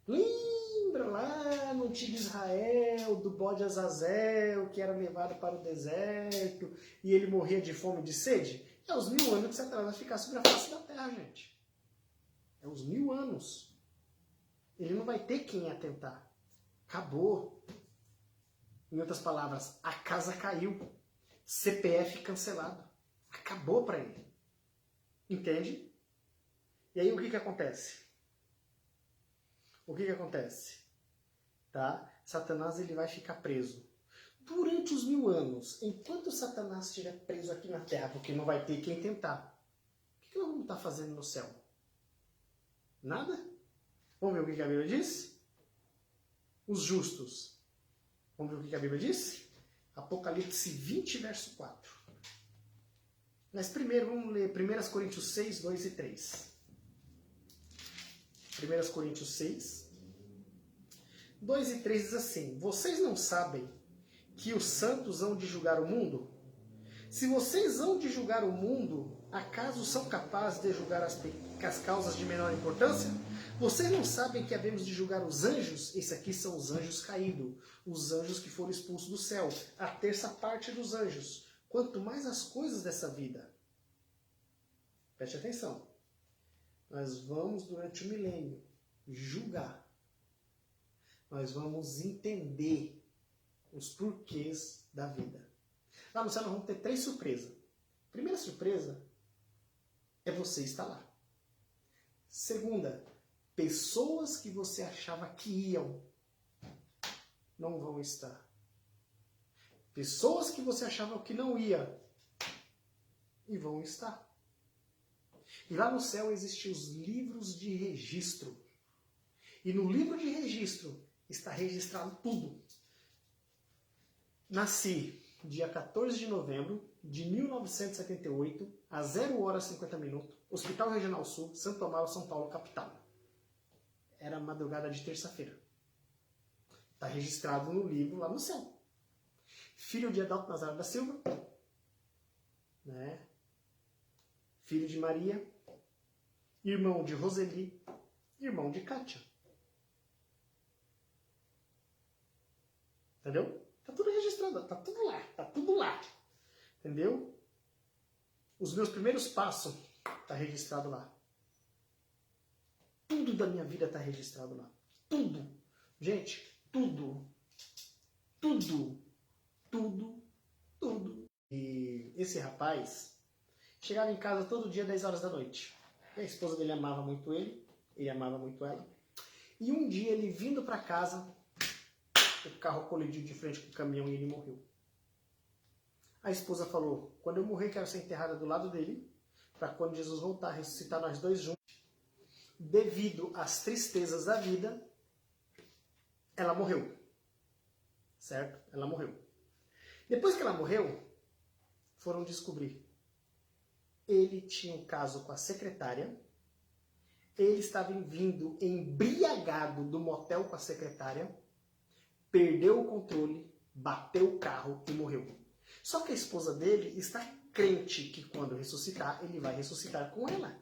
Lembra lá no antigo Israel, do bode Azazel, que era levado para o deserto, e ele morria de fome e de sede? É os 1000 anos que Satanás vai ficar sobre a face da terra, gente. É os 1000 anos. Ele não vai ter quem atentar. Acabou. Em outras palavras, a casa caiu. CPF cancelado. Acabou para ele. Entende? E aí o que acontece? O que acontece? Tá? Satanás ele vai ficar preso. Durante os 1000 anos, enquanto Satanás estiver preso aqui na terra, porque não vai ter quem tentar, o que nós vamos estar fazendo no céu? Nada? Vamos ver o que a Bíblia diz? Os justos. Vamos ver o que a Bíblia diz? Apocalipse 20, verso 4. Mas primeiro vamos ler 1 Coríntios 6, 2 e 3. 1 Coríntios 6, 2 e 3 diz assim: vocês não sabem que os santos hão de julgar o mundo? Se vocês hão de julgar o mundo, acaso são capazes de julgar as causas de menor importância? Vocês não sabem que havemos de julgar os anjos? Esses aqui são os anjos caídos, os anjos que foram expulsos do céu, a terça parte dos anjos. Quanto mais as coisas dessa vida. Preste atenção. Nós vamos, durante o milênio, julgar nós vamos entender os porquês da vida. Lá no céu nós vamos ter 3 surpresas. Primeira surpresa é você estar lá. Segunda, pessoas que você achava que iam, não vão estar. Pessoas que você achava que não ia, e vão estar. E lá no céu existem os livros de registro. E no livro de registro está registrado tudo. Nasci dia 14 de novembro de 1978, às 0 horas 50 minutos, Hospital Regional Sul, Santo Amaro, São Paulo, capital. Era madrugada de terça-feira. Está registrado no livro lá no céu. Filho de Adalto Nazário da Silva, né? Filho de Maria, irmão de Roseli, irmão de Kátia. Entendeu? Tá tudo registrado, tá tudo lá, tá tudo lá. Entendeu? Os meus primeiros passos tá registrado lá. Tudo da minha vida tá registrado lá. Tudo. Gente, tudo. Tudo. Tudo. Tudo. E esse rapaz chegava em casa todo dia 10 horas da noite. E a esposa dele amava muito ele amava muito ela. E um dia ele vindo para casa, o carro colidiu de frente com o caminhão e ele morreu. A esposa falou, quando eu morrer quero ser enterrada do lado dele, para quando Jesus voltar, ressuscitar nós dois juntos. Devido às tristezas da vida, ela morreu. Certo? Ela morreu. Depois que ela morreu, foram descobrir. Ele tinha um caso com a secretária. Ele estava vindo embriagado do motel com a secretária. Perdeu o controle, bateu o carro e morreu. Só que a esposa dele está crente que quando ressuscitar, ele vai ressuscitar com ela.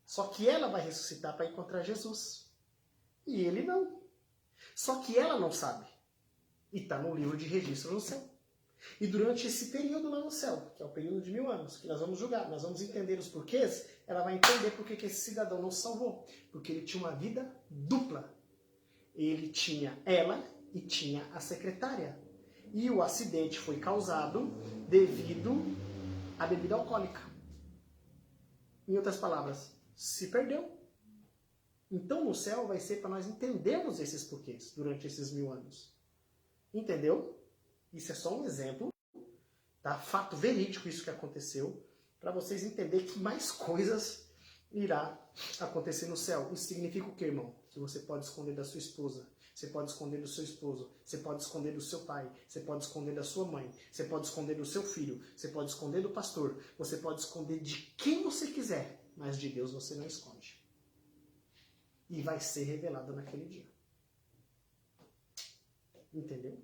Só que ela vai ressuscitar para encontrar Jesus. E ele não. Só que ela não sabe. E está no livro de registro no céu. E durante esse período lá no céu, que é o período de 1000 anos, que nós vamos julgar, nós vamos entender os porquês, ela vai entender por que esse cidadão não se salvou. Porque ele tinha uma vida dupla. Ele tinha ela e tinha a secretária. E o acidente foi causado devido à bebida alcoólica. Em outras palavras, se perdeu. Então no céu vai ser para nós entendermos esses porquês durante esses 1000 anos. Entendeu? Isso é só um exemplo, tá? Fato verídico isso que aconteceu, para vocês entenderem que mais coisas irá acontecer no céu. Isso significa o quê, irmão? Que você pode esconder da sua esposa, você pode esconder do seu esposo, você pode esconder do seu pai, você pode esconder da sua mãe, você pode esconder do seu filho, você pode esconder do pastor, você pode esconder de quem você quiser, mas de Deus você não esconde. E vai ser revelado naquele dia. Entendeu?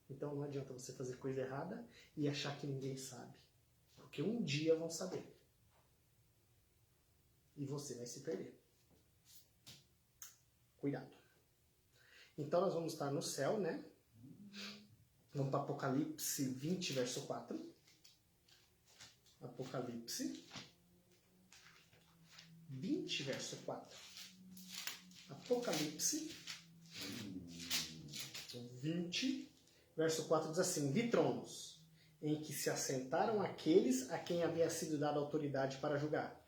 Então não adianta você fazer coisa errada e achar que ninguém sabe. Porque um dia vão saber. E você vai se perder. Cuidado. Então nós vamos estar no céu, né? Vamos para Apocalipse 20, verso 4. Apocalipse 20, verso 4. Apocalipse 20, verso 4 diz assim: Vi tronos, em que se assentaram aqueles a quem havia sido dada autoridade para julgar.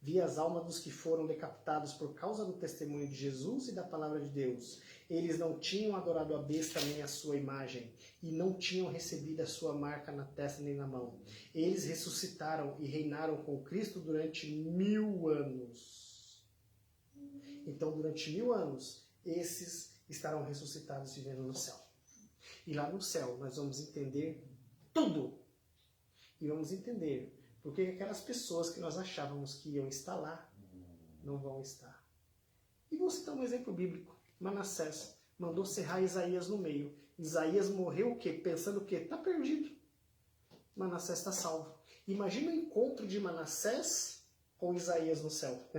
Vi as almas dos que foram decapitados por causa do testemunho de Jesus e da palavra de Deus. Eles não tinham adorado a besta nem a sua imagem, e não tinham recebido a sua marca na testa nem na mão. Eles ressuscitaram e reinaram com Cristo durante 1000 anos. Então, durante 1000 anos, esses estarão ressuscitados vivendo no céu. E lá no céu nós vamos entender tudo. E vamos entender porque aquelas pessoas que nós achávamos que iam estar lá, não vão estar. E vou citar um exemplo bíblico. Manassés mandou serrar Isaías no meio. Isaías morreu o quê? Pensando o quê? Está perdido. Manassés está salvo. Imagina o encontro de Manassés com Isaías no céu.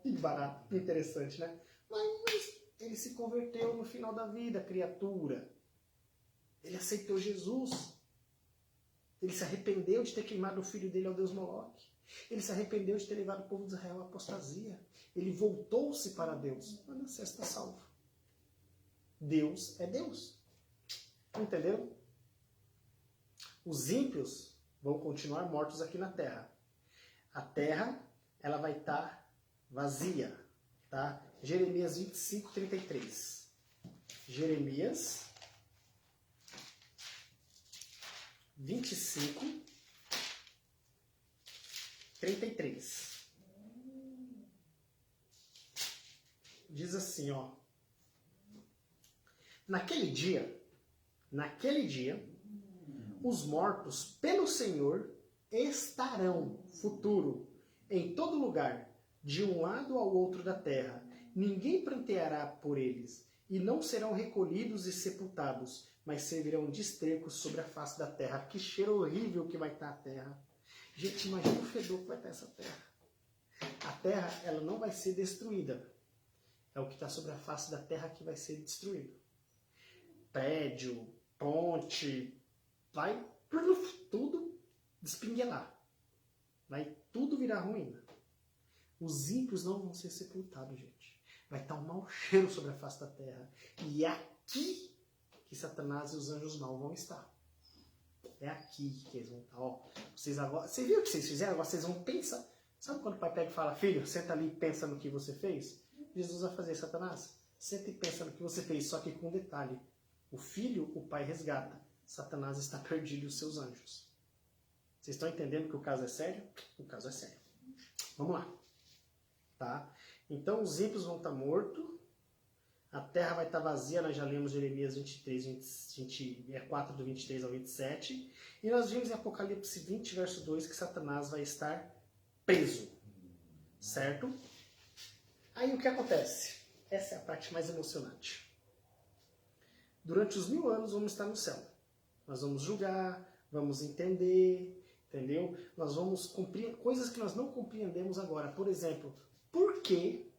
Que barato, que interessante, né? Mas ele se converteu no final da vida, criatura. Ele aceitou Jesus. Ele se arrependeu de ter queimado o filho dele ao deus Moloque. Ele se arrependeu de ter levado o povo de Israel à apostasia. Ele voltou-se para Deus. Manassés está salvo. Deus é Deus. Entenderam? Os ímpios vão continuar mortos aqui na terra. A terra, ela vai estar vazia, tá? Jeremias 25, 33. Jeremias 25, 33. Diz assim, ó. Naquele dia, os mortos pelo Senhor estarão, futuro, em todo lugar, de um lado ao outro da terra. Ninguém pranteará por eles, e não serão recolhidos e sepultados, mas servirão de estercos sobre a face da terra. Que cheiro horrível que vai estar a terra. Gente, imagina o fedor que vai estar essa terra. A terra, ela não vai ser destruída. É o que está sobre a face da terra que vai ser destruído. Prédio, ponte, vai tudo despinguelar. Vai tudo virar ruína. Os ímpios não vão ser sepultados, gente. Vai estar um mau cheiro sobre a face da terra. E é aqui que Satanás e os anjos maus vão estar. É aqui que eles vão estar. Ó, vocês agora, você viu o que vocês fizeram? Agora vocês vão pensar. Sabe quando o pai pega e fala, filho, senta ali e pensa no que você fez? Jesus vai fazer, Satanás, senta e pensa no que você fez, só que com um detalhe. O filho, o pai resgata. Satanás está perdido e os seus anjos. Vocês estão entendendo que o caso é sério? O caso é sério. Vamos lá. Tá? Então os ímpios vão estar mortos. A terra vai estar vazia. Nós já lemos Jeremias 24, do 23 ao 27. E nós vimos em Apocalipse 20, verso 2, que Satanás vai estar preso. Certo? Aí o que acontece? Essa é a parte mais emocionante. Durante os 1000 anos vamos estar no céu. Nós vamos julgar, vamos entender, entendeu? Nós vamos compreender coisas que nós não compreendemos agora. Por exemplo, por que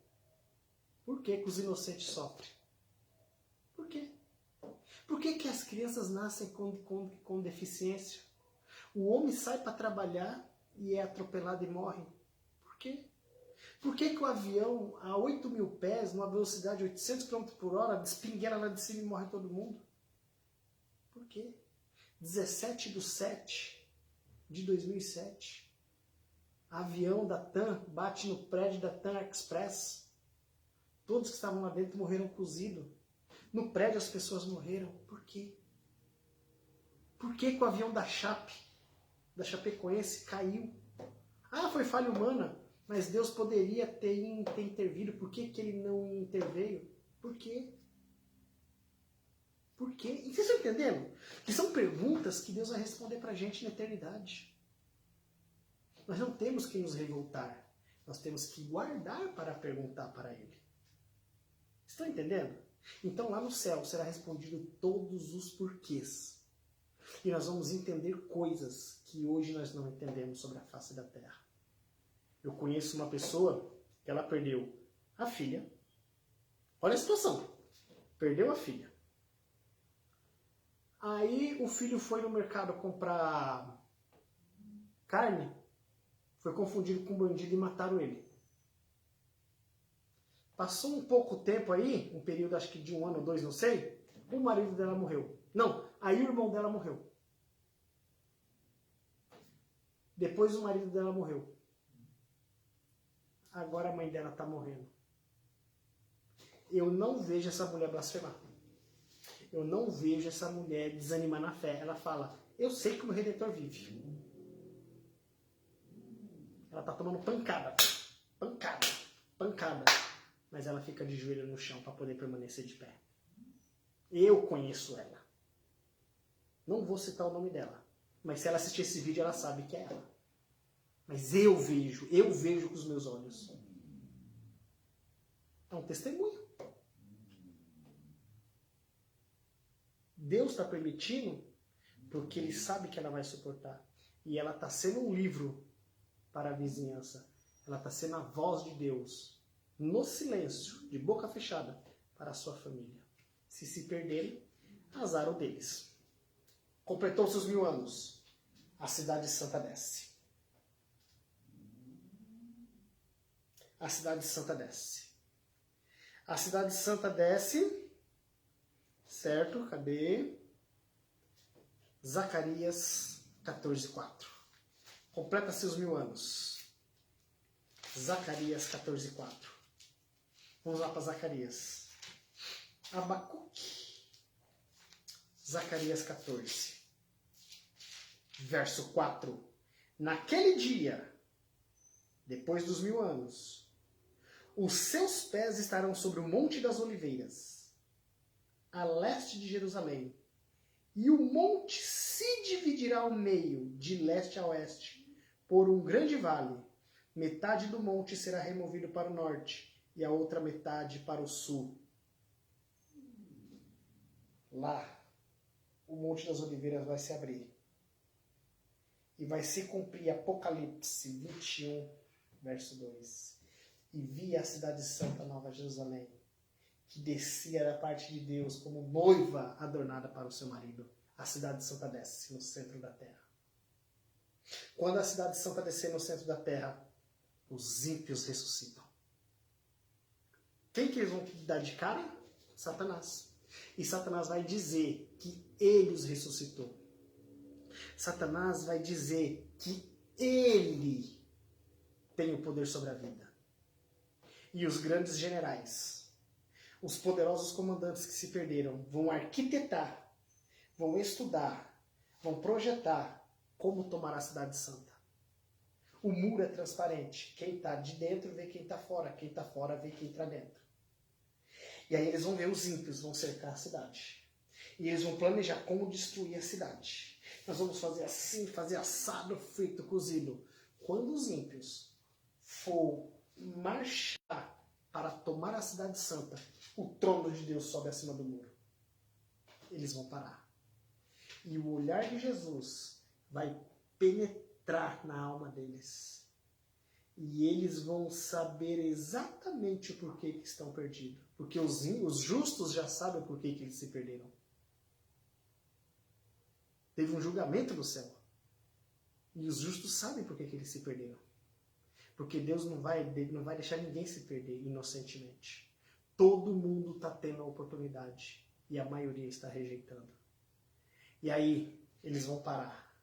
os inocentes sofrem? Por quê? Por que as crianças nascem com deficiência? O homem sai para trabalhar e é atropelado e morre. Por quê? Por que o avião a 8.000 pés, numa velocidade de 800 km por hora, despingueira lá de cima e morre todo mundo? Por quê? 17/7/2007, avião da TAM bate no prédio da TAM Express. Todos que estavam lá dentro morreram cozidos. No prédio as pessoas morreram. Por quê? Por que o avião da Chapecoense caiu? Ah, foi falha humana. Mas Deus poderia ter intervido. Por que ele não interveio? Por quê? Por quê? E vocês estão entendendo? Que são perguntas que Deus vai responder pra gente na eternidade. Nós não temos que nos revoltar. Nós temos que guardar para perguntar para Ele. Estão entendendo? Então lá no céu será respondido todos os porquês. E nós vamos entender coisas que hoje nós não entendemos sobre a face da terra. Eu conheço uma pessoa que ela perdeu a filha. Olha a situação. Perdeu a filha. Aí o filho foi no mercado comprar carne. Foi confundido com um bandido e mataram ele. Passou um pouco tempo aí, um período acho que de 1 ano ou 2, não sei. O marido dela morreu. Não, aí o irmão dela morreu. Depois o marido dela morreu. Agora a mãe dela está morrendo. Eu não vejo essa mulher blasfemar. Eu não vejo essa mulher desanimar na fé. Ela fala, eu sei que o meu Redentor vive. Ela está tomando pancada. Pancada. Pancada. Mas ela fica de joelho no chão para poder permanecer de pé. Eu conheço ela. Não vou citar o nome dela. Mas se ela assistir esse vídeo, ela sabe que é ela. Mas eu vejo com os meus olhos. É um testemunho. Deus está permitindo porque Ele sabe que ela vai suportar. E ela está sendo um livro para a vizinhança. Ela está sendo a voz de Deus, no silêncio, de boca fechada, para a sua família. Se perderem, azar o deles. Completou seus 1000 anos. A cidade santa desce. A cidade santa desce. A cidade santa desce Certo? Cadê? Zacarias 14:4. Completa seus 1000 anos. Zacarias 14:4. Vamos lá para Zacarias. Abacuque. Zacarias 14. Verso 4. Naquele dia, depois dos 1000 anos, os seus pés estarão sobre o Monte das Oliveiras, a leste de Jerusalém, e o monte se dividirá ao meio, de leste a oeste, por um grande vale. Metade do monte será removido para o norte, e a outra metade para o sul. Lá, o Monte das Oliveiras vai se abrir. E vai se cumprir Apocalipse 21, verso 2. E vi a cidade santa, Nova Jerusalém, que descia da parte de Deus como noiva adornada para o seu marido. A cidade santa desce no centro da terra. Quando a cidade santa descer no centro da terra, os ímpios ressuscitam. Quem que eles vão dar de cara? Satanás. E Satanás vai dizer que ele os ressuscitou. Satanás vai dizer que ele tem o poder sobre a vida. E os grandes generais, os poderosos comandantes que se perderam, vão arquitetar, vão estudar, vão projetar como tomar a cidade santa. O muro é transparente. Quem está de dentro vê quem está fora. Quem está fora vê quem está dentro. E aí eles vão ver os ímpios, vão cercar a cidade. E eles vão planejar como destruir a cidade. Nós vamos fazer assim, fazer assado, frito, cozido. Quando os ímpios for marchar para tomar a cidade santa, o trono de Deus sobe acima do muro. Eles vão parar. E o olhar de Jesus vai penetrar na alma deles. E eles vão saber exatamente o porquê que estão perdidos. Porque os justos já sabem o porquê que eles se perderam. Teve um julgamento no céu. E os justos sabem por que eles se perderam. Porque Deus não vai deixar ninguém se perder inocentemente. Todo mundo está tendo a oportunidade. E a maioria está rejeitando. E aí, eles vão parar.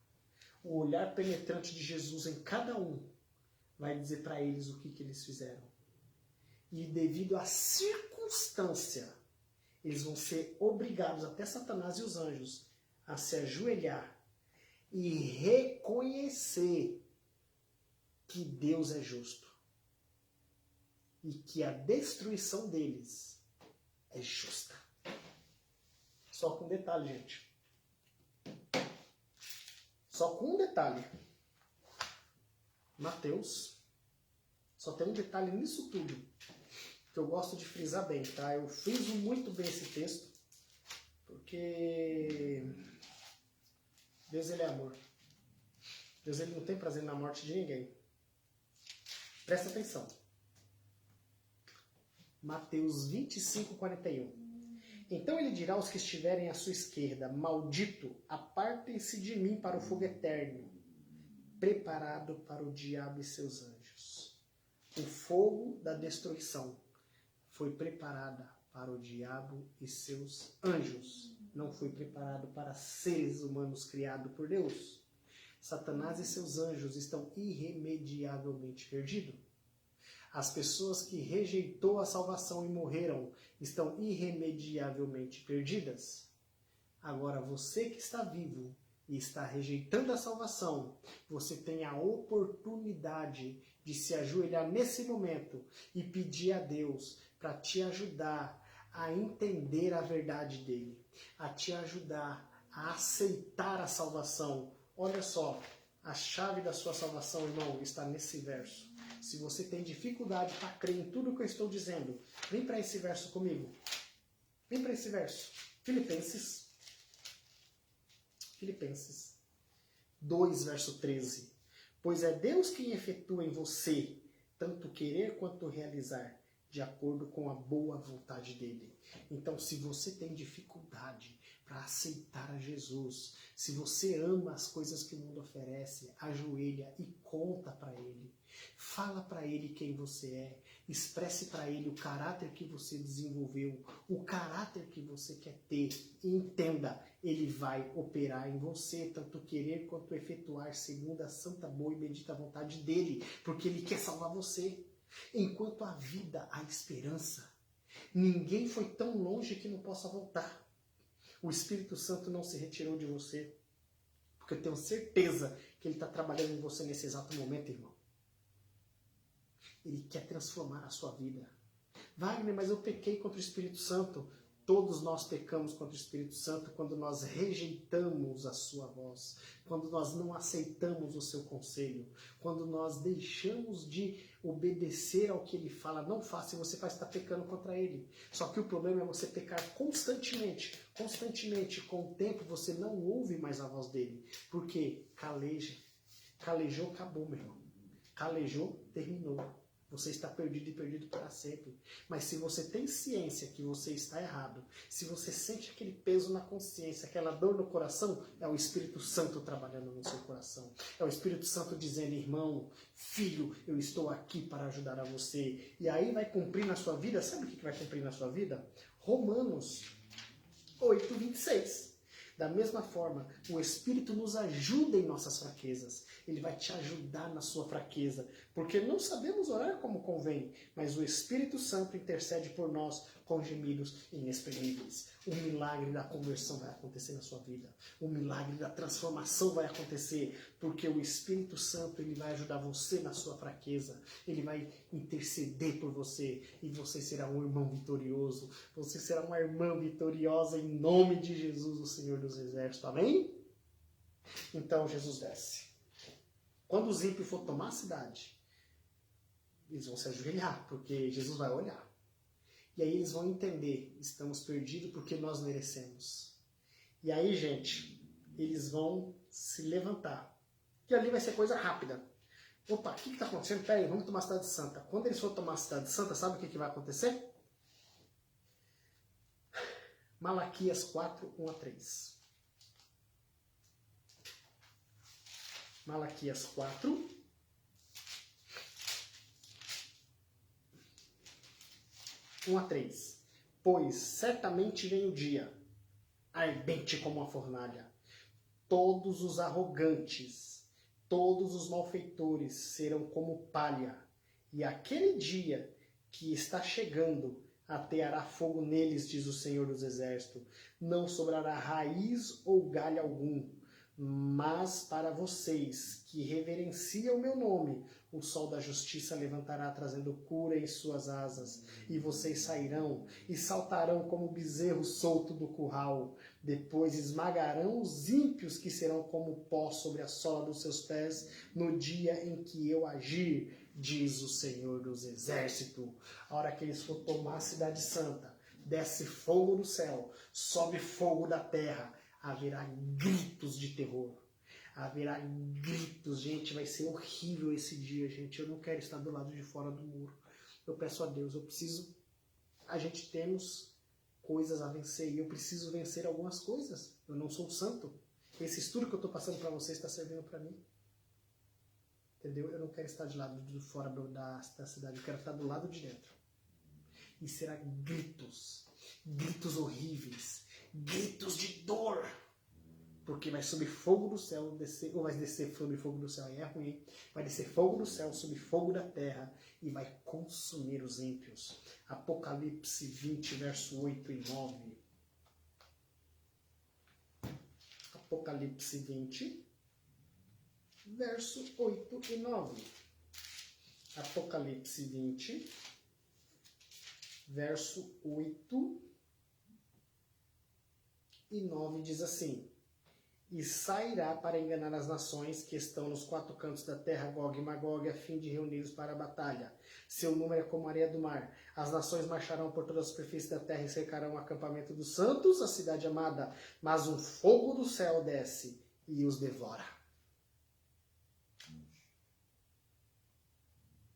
O olhar penetrante de Jesus em cada um vai dizer para eles o que eles fizeram. E devido à circunstância, eles vão ser obrigados, até Satanás e os anjos, a se ajoelhar e reconhecer que Deus é justo. E que a destruição deles é justa. Só com um detalhe, gente. Só com um detalhe. Mateus, só tem um detalhe nisso tudo, que eu gosto de frisar bem, tá? Eu friso muito bem esse texto, porque Deus, ele é amor. Deus, ele não tem prazer na morte de ninguém. Presta atenção. Mateus 25:41. Então ele dirá aos que estiverem à sua esquerda: maldito, apartem-se de mim para o fogo eterno, preparado para o diabo e seus anjos. O fogo da destruição foi preparada para o diabo e seus anjos. Não foi preparado para seres humanos criados por Deus. Satanás e seus anjos estão irremediavelmente perdidos. As pessoas que rejeitou a salvação e morreram estão irremediavelmente perdidas. Agora, você que está vivo e está rejeitando a salvação, você tem a oportunidade de se ajoelhar nesse momento e pedir a Deus para te ajudar a entender a verdade dele, a te ajudar a aceitar a salvação. Olha só, a chave da sua salvação, irmão, está nesse verso. Se você tem dificuldade para crer em tudo que eu estou dizendo, vem para esse verso comigo. Vem para esse verso. Filipenses 2, verso 13. Pois é Deus quem efetua em você tanto querer quanto realizar, de acordo com a boa vontade dele. Então, se você tem dificuldade para aceitar a Jesus. Se você ama as coisas que o mundo oferece, ajoelha e conta para Ele. Fala para Ele quem você é. Expresse para Ele o caráter que você desenvolveu, o caráter que você quer ter. E entenda, Ele vai operar em você, tanto querer quanto efetuar, segundo a santa, boa e bendita vontade dEle, porque Ele quer salvar você. Enquanto há vida, há esperança. Ninguém foi tão longe que não possa voltar. O Espírito Santo não se retirou de você, porque eu tenho certeza que Ele está trabalhando em você nesse exato momento, irmão. Ele quer transformar a sua vida. Wagner, mas eu pequei contra o Espírito Santo. Todos nós pecamos contra o Espírito Santo quando nós rejeitamos a sua voz, quando nós não aceitamos o seu conselho, quando nós deixamos de obedecer ao que ele fala. Não faça, e você vai estar pecando contra ele. Só que o problema é você pecar constantemente. Constantemente, com o tempo, você não ouve mais a voz dele. Porque caleja. Calejou, acabou, meu irmão. Calejou, terminou. Você está perdido e perdido para sempre. Mas se você tem ciência que você está errado, se você sente aquele peso na consciência, aquela dor no coração, é o Espírito Santo trabalhando no seu coração. É o Espírito Santo dizendo, irmão, filho, eu estou aqui para ajudar a você. E aí vai cumprir na sua vida, sabe o que vai cumprir na sua vida? Romanos 8:26. Da mesma forma, o Espírito nos ajuda em nossas fraquezas. Ele vai te ajudar na sua fraqueza. Porque não sabemos orar como convém, mas o Espírito Santo intercede por nós com gemidos inexprimíveis. O milagre da conversão vai acontecer na sua vida. O milagre da transformação vai acontecer, porque o Espírito Santo ele vai ajudar você na sua fraqueza. Ele vai interceder por você e você será um irmão vitorioso. Você será uma irmã vitoriosa em nome de Jesus, o Senhor dos Exércitos. Amém? Então Jesus desce. Quando os ímpios for tomar a cidade, eles vão se ajoelhar, porque Jesus vai olhar. E aí eles vão entender, estamos perdidos porque nós merecemos. E aí, gente, eles vão se levantar. E ali vai ser coisa rápida. Opa, o que está acontecendo? Peraí, vamos tomar a Cidade Santa. Quando eles for tomar a Cidade Santa, sabe o que vai acontecer? Malaquias 4:1-3. Malaquias 4. A 3. Pois certamente vem o dia, ardente como a fornalha. Todos os arrogantes, todos os malfeitores serão como palha. E aquele dia que está chegando ateará fogo neles, diz o Senhor dos Exércitos. Não sobrará raiz ou galho algum. Mas para vocês que reverenciam o meu nome, o sol da justiça levantará trazendo cura em suas asas, e vocês sairão e saltarão como bezerro solto do curral. Depois esmagarão os ímpios, que serão como pó sobre a sola dos seus pés, no dia em que eu agir, diz o Senhor dos Exércitos. A hora que eles for tomar a Cidade Santa, desce fogo do céu, sobe fogo da terra, haverá gritos de terror. Haverá gritos, gente, vai ser horrível esse dia, gente. Eu não quero estar do lado de fora do muro. Eu peço a Deus, a gente temos coisas a vencer e eu preciso vencer algumas coisas. Eu não sou santo. Esse estudo que eu estou passando para vocês está servindo para mim. Entendeu? Eu não quero estar de lado de fora da cidade, eu quero estar do lado de dentro. E será gritos, gritos horríveis, gritos de dor, porque vai subir fogo do céu, ou vai descer sobre fogo do céu, aí é ruim, vai descer fogo do céu, subir fogo da terra, e vai consumir os ímpios. Apocalipse 20, verso 8 e 9. Apocalipse 20, verso 8 e 9. Apocalipse 20, verso 8 e 9 diz assim: E sairá para enganar as nações que estão nos quatro cantos da terra, Gog e Magog, a fim de reuni-los para a batalha. Seu número é como a areia do mar. As nações marcharão por toda a superfície da terra e cercarão o acampamento dos santos, a cidade amada. Mas um fogo do céu desce e os devora.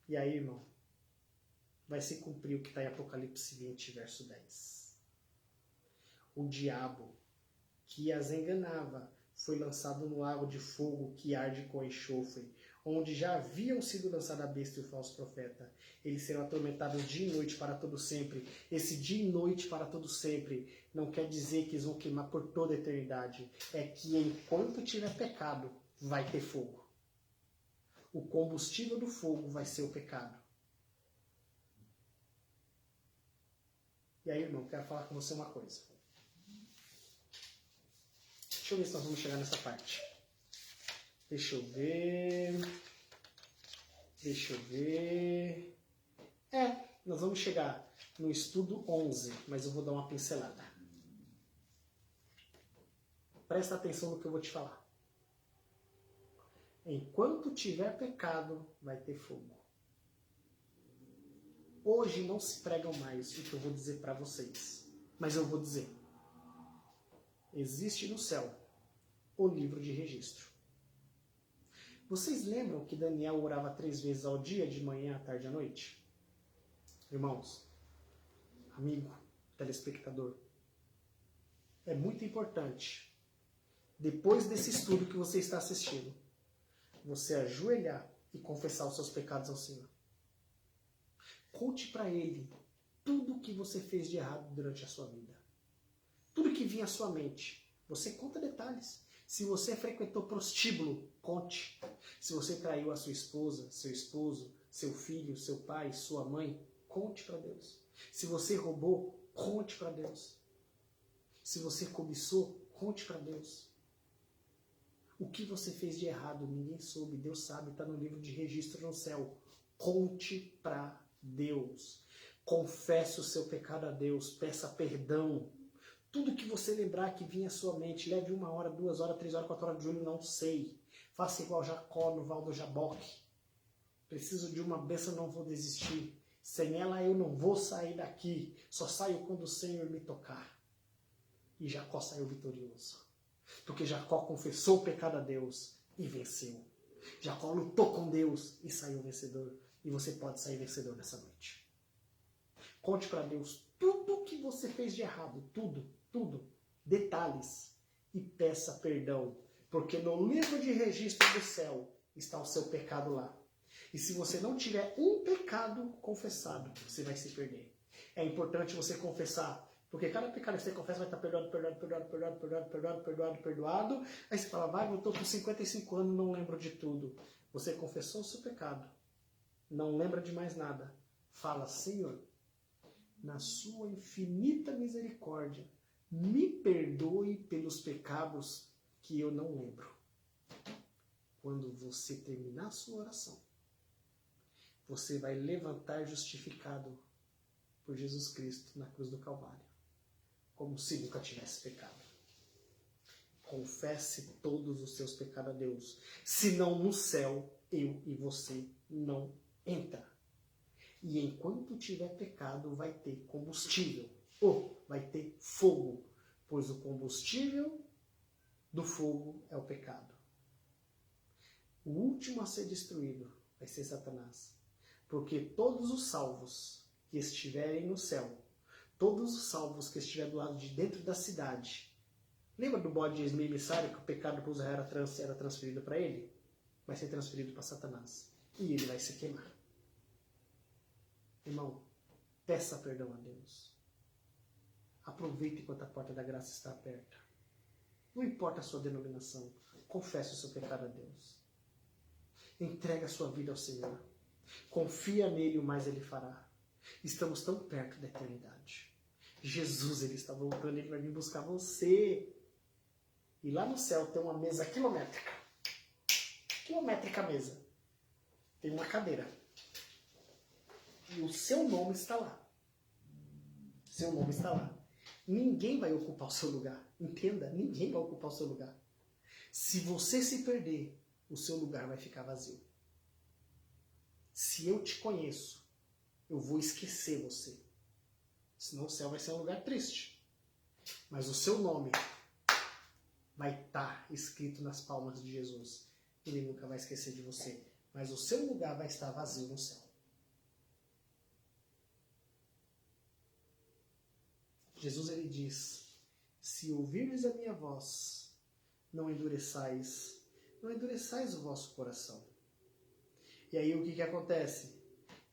E aí, irmão, vai se cumprir o que está em Apocalipse 20, verso 10. O diabo que as enganava foi lançado no lago de fogo que arde com enxofre, onde já haviam sido lançada a besta e o falso profeta. Eles serão atormentados dia e noite para todo sempre. Esse dia e noite para todo sempre não quer dizer que eles vão queimar por toda a eternidade. É que enquanto tiver pecado, vai ter fogo. O combustível do fogo vai ser o pecado. E aí, irmão, quero falar com você uma coisa. Deixa eu ver se nós vamos chegar nessa parte. Deixa eu ver. Nós vamos chegar no estudo 11, mas eu vou dar uma pincelada. Presta atenção no que eu vou te falar. Enquanto tiver pecado, vai ter fogo. Hoje não se pregam mais o que eu vou dizer para vocês, mas eu vou dizer. Existe no céu o livro de registro. Vocês lembram que Daniel orava 3 vezes ao dia, de manhã, à tarde e à noite? Irmãos, amigo, telespectador, é muito importante, depois desse estudo que você está assistindo, você ajoelhar e confessar os seus pecados ao Senhor. Conte para Ele tudo o que você fez de errado durante a sua vida. Tudo que vinha à sua mente. Você conta detalhes. Se você frequentou prostíbulo, conte. Se você traiu a sua esposa, seu esposo, seu filho, seu pai, sua mãe, conte para Deus. Se você roubou, conte para Deus. Se você cobiçou, conte para Deus. O que você fez de errado, ninguém soube, Deus sabe, está no livro de registro no céu. Conte para Deus. Confesse o seu pecado a Deus, peça perdão. Tudo que você lembrar que vinha à sua mente, leve 1 hora, 2 horas, 3 horas, 4 horas de julho, não sei. Faça igual Jacó no Val do Jaboque. Preciso de uma bênção, não vou desistir. Sem ela eu não vou sair daqui. Só saio quando o Senhor me tocar. E Jacó saiu vitorioso. Porque Jacó confessou o pecado a Deus e venceu. Jacó lutou com Deus e saiu vencedor. E você pode sair vencedor nessa noite. Conte para Deus tudo que você fez de errado. Tudo. Detalhes. E peça perdão. Porque no livro de registro do céu está o seu pecado lá. E se você não tiver um pecado confessado, você vai se perder. É importante você confessar. Porque cada pecado que você confessa vai estar perdoado. Aí você fala, vai, eu estou com 55 anos, não lembro de tudo. Você confessou o seu pecado. Não lembra de mais nada. Fala, Senhor, na sua infinita misericórdia, me perdoe pelos pecados que eu não lembro. Quando você terminar a sua oração, você vai levantar justificado por Jesus Cristo na cruz do Calvário. Como se nunca tivesse pecado. Confesse todos os seus pecados a Deus. Senão no céu, eu e você não entra. E enquanto tiver pecado, vai ter combustível. Ou vai ter fogo. Pois o combustível do fogo é o pecado. O último a ser destruído vai ser Satanás. Porque todos os salvos que estiverem no céu, todos os salvos que estiverem do lado de dentro da cidade. Lembra do bode emissário que o pecado por Israel era transferido para ele? Vai ser transferido para Satanás. E ele vai se queimar. Irmão, peça perdão a Deus. Aproveite enquanto a porta da graça está aberta. Não importa a sua denominação. Confesse o seu pecado a Deus. Entrega a sua vida ao Senhor. Confia nele, o mais ele fará. Estamos tão perto da eternidade. Jesus, ele está voltando, ele vai vir buscar você. E lá no céu tem uma mesa quilométrica. Quilométrica mesa. Tem uma cadeira. E o seu nome está lá. Seu nome está lá. Ninguém vai ocupar o seu lugar. Entenda, ninguém vai ocupar o seu lugar. Se você se perder, o seu lugar vai ficar vazio. Se eu te conheço, eu vou esquecer você. Senão o céu vai ser um lugar triste. Mas o seu nome vai estar escrito nas palmas de Jesus. Ele nunca vai esquecer de você. Mas o seu lugar vai estar vazio no céu. Jesus, ele diz, se ouvirdes a minha voz, não endureçais o vosso coração. E aí o que acontece?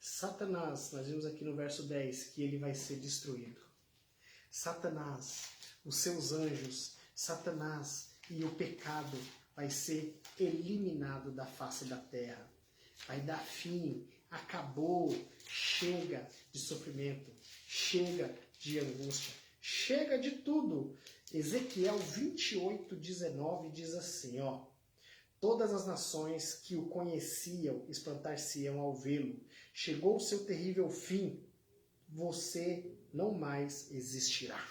Satanás, nós vimos aqui no verso 10 que ele vai ser destruído. Satanás, os seus anjos, Satanás e o pecado vai ser eliminado da face da terra. Vai dar fim, acabou, chega de sofrimento, chega de angústia, chega de tudo. Ezequiel 28:19 diz assim, ó: todas as nações que o conheciam espantar-se-ão ao vê-lo. Chegou o seu terrível fim, você não mais existirá.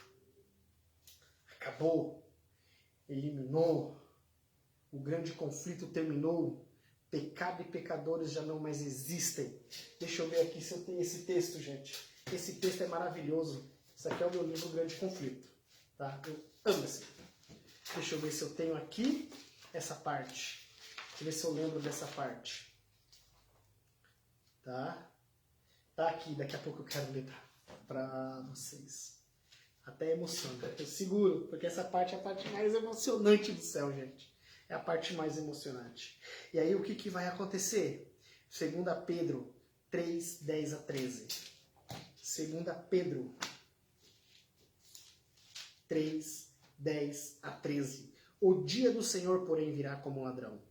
Acabou, eliminou, o grande conflito terminou, pecado e pecadores já não mais existem. Deixa eu ver aqui se eu tenho esse texto, gente. Esse texto é maravilhoso. Isso aqui é o meu livro Grande Conflito. Tá? Eu amo esse livro. Deixa eu ver se eu tenho aqui essa parte. Deixa eu ver se eu lembro dessa parte. Tá? Tá aqui, daqui a pouco eu quero ler para vocês. Até emociona. Eu seguro, porque essa parte é a parte mais emocionante do céu, gente. É a parte mais emocionante. E aí o que vai acontecer? 2 Pedro 3:10-13. 2 Pedro 3:10-13. O dia do Senhor, porém, virá como um ladrão.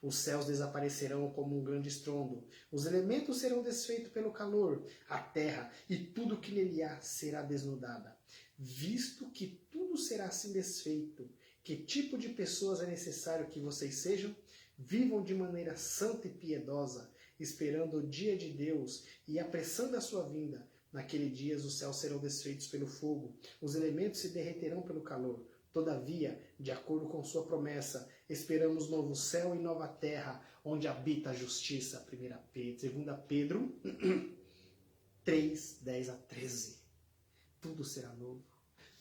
Os céus desaparecerão como um grande estrondo. Os elementos serão desfeitos pelo calor. A terra e tudo que nele há será desnudada. Visto que tudo será assim desfeito, que tipo de pessoas é necessário que vocês sejam? Vivam de maneira santa e piedosa, esperando o dia de Deus e apressando a sua vinda. Naquele dia os céus serão desfeitos pelo fogo, os elementos se derreterão pelo calor. Todavia, de acordo com sua promessa, esperamos novo céu e nova terra, onde habita a justiça. 2 Pedro 3:10-13. Tudo será novo.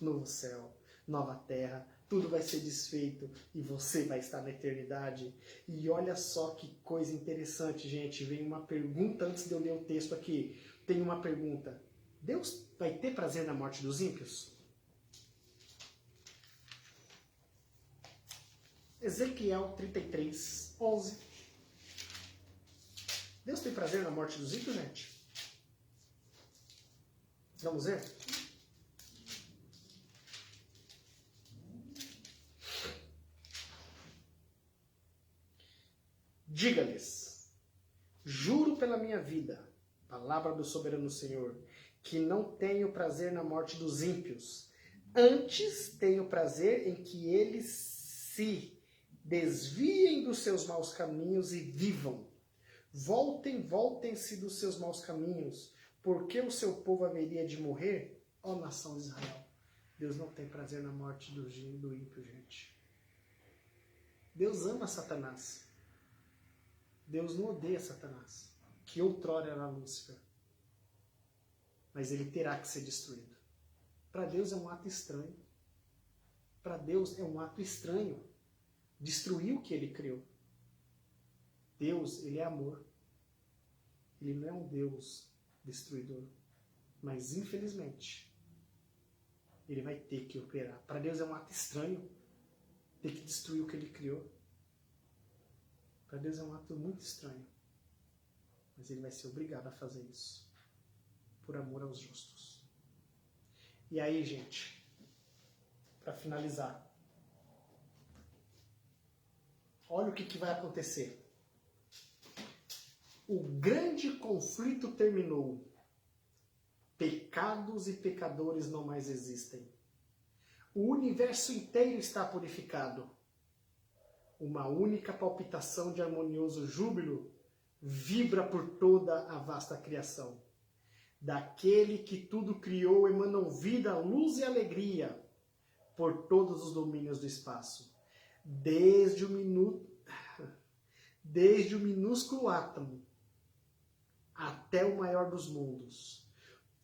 Novo céu, nova terra, tudo vai ser desfeito e você vai estar na eternidade. E olha só que coisa interessante, gente. Vem uma pergunta antes de eu ler o texto aqui. Tem uma pergunta. Deus vai ter prazer na morte dos ímpios? Ezequiel 33:11. Deus tem prazer na morte dos ímpios, gente? Vamos ver? Diga-lhes, juro pela minha vida, palavra do soberano Senhor, que não tenho prazer na morte dos ímpios. Antes tenho prazer em que eles se desviem dos seus maus caminhos e vivam. Voltem-se dos seus maus caminhos, porque o seu povo haveria de morrer, ó nação de Israel. Deus não tem prazer na morte do ímpio, gente. Deus ama Satanás. Deus não odeia Satanás, que outrora era Lúcifer. Mas ele terá que ser destruído. Para Deus é um ato estranho. Para Deus é um ato estranho destruir o que ele criou. Deus, ele é amor. Ele não é um Deus destruidor. Mas, infelizmente, ele vai ter que operar. Para Deus é um ato estranho ter que destruir o que ele criou. Para Deus é um ato muito estranho. Mas ele vai ser obrigado a fazer isso. Por amor aos justos. E aí, gente, para finalizar. Olha o que vai acontecer. O grande conflito terminou. Pecados e pecadores não mais existem. O universo inteiro está purificado. Uma única palpitação de harmonioso júbilo vibra por toda a vasta criação. Daquele que tudo criou emanam vida, luz e alegria por todos os domínios do espaço. Desde o minúsculo átomo até o maior dos mundos.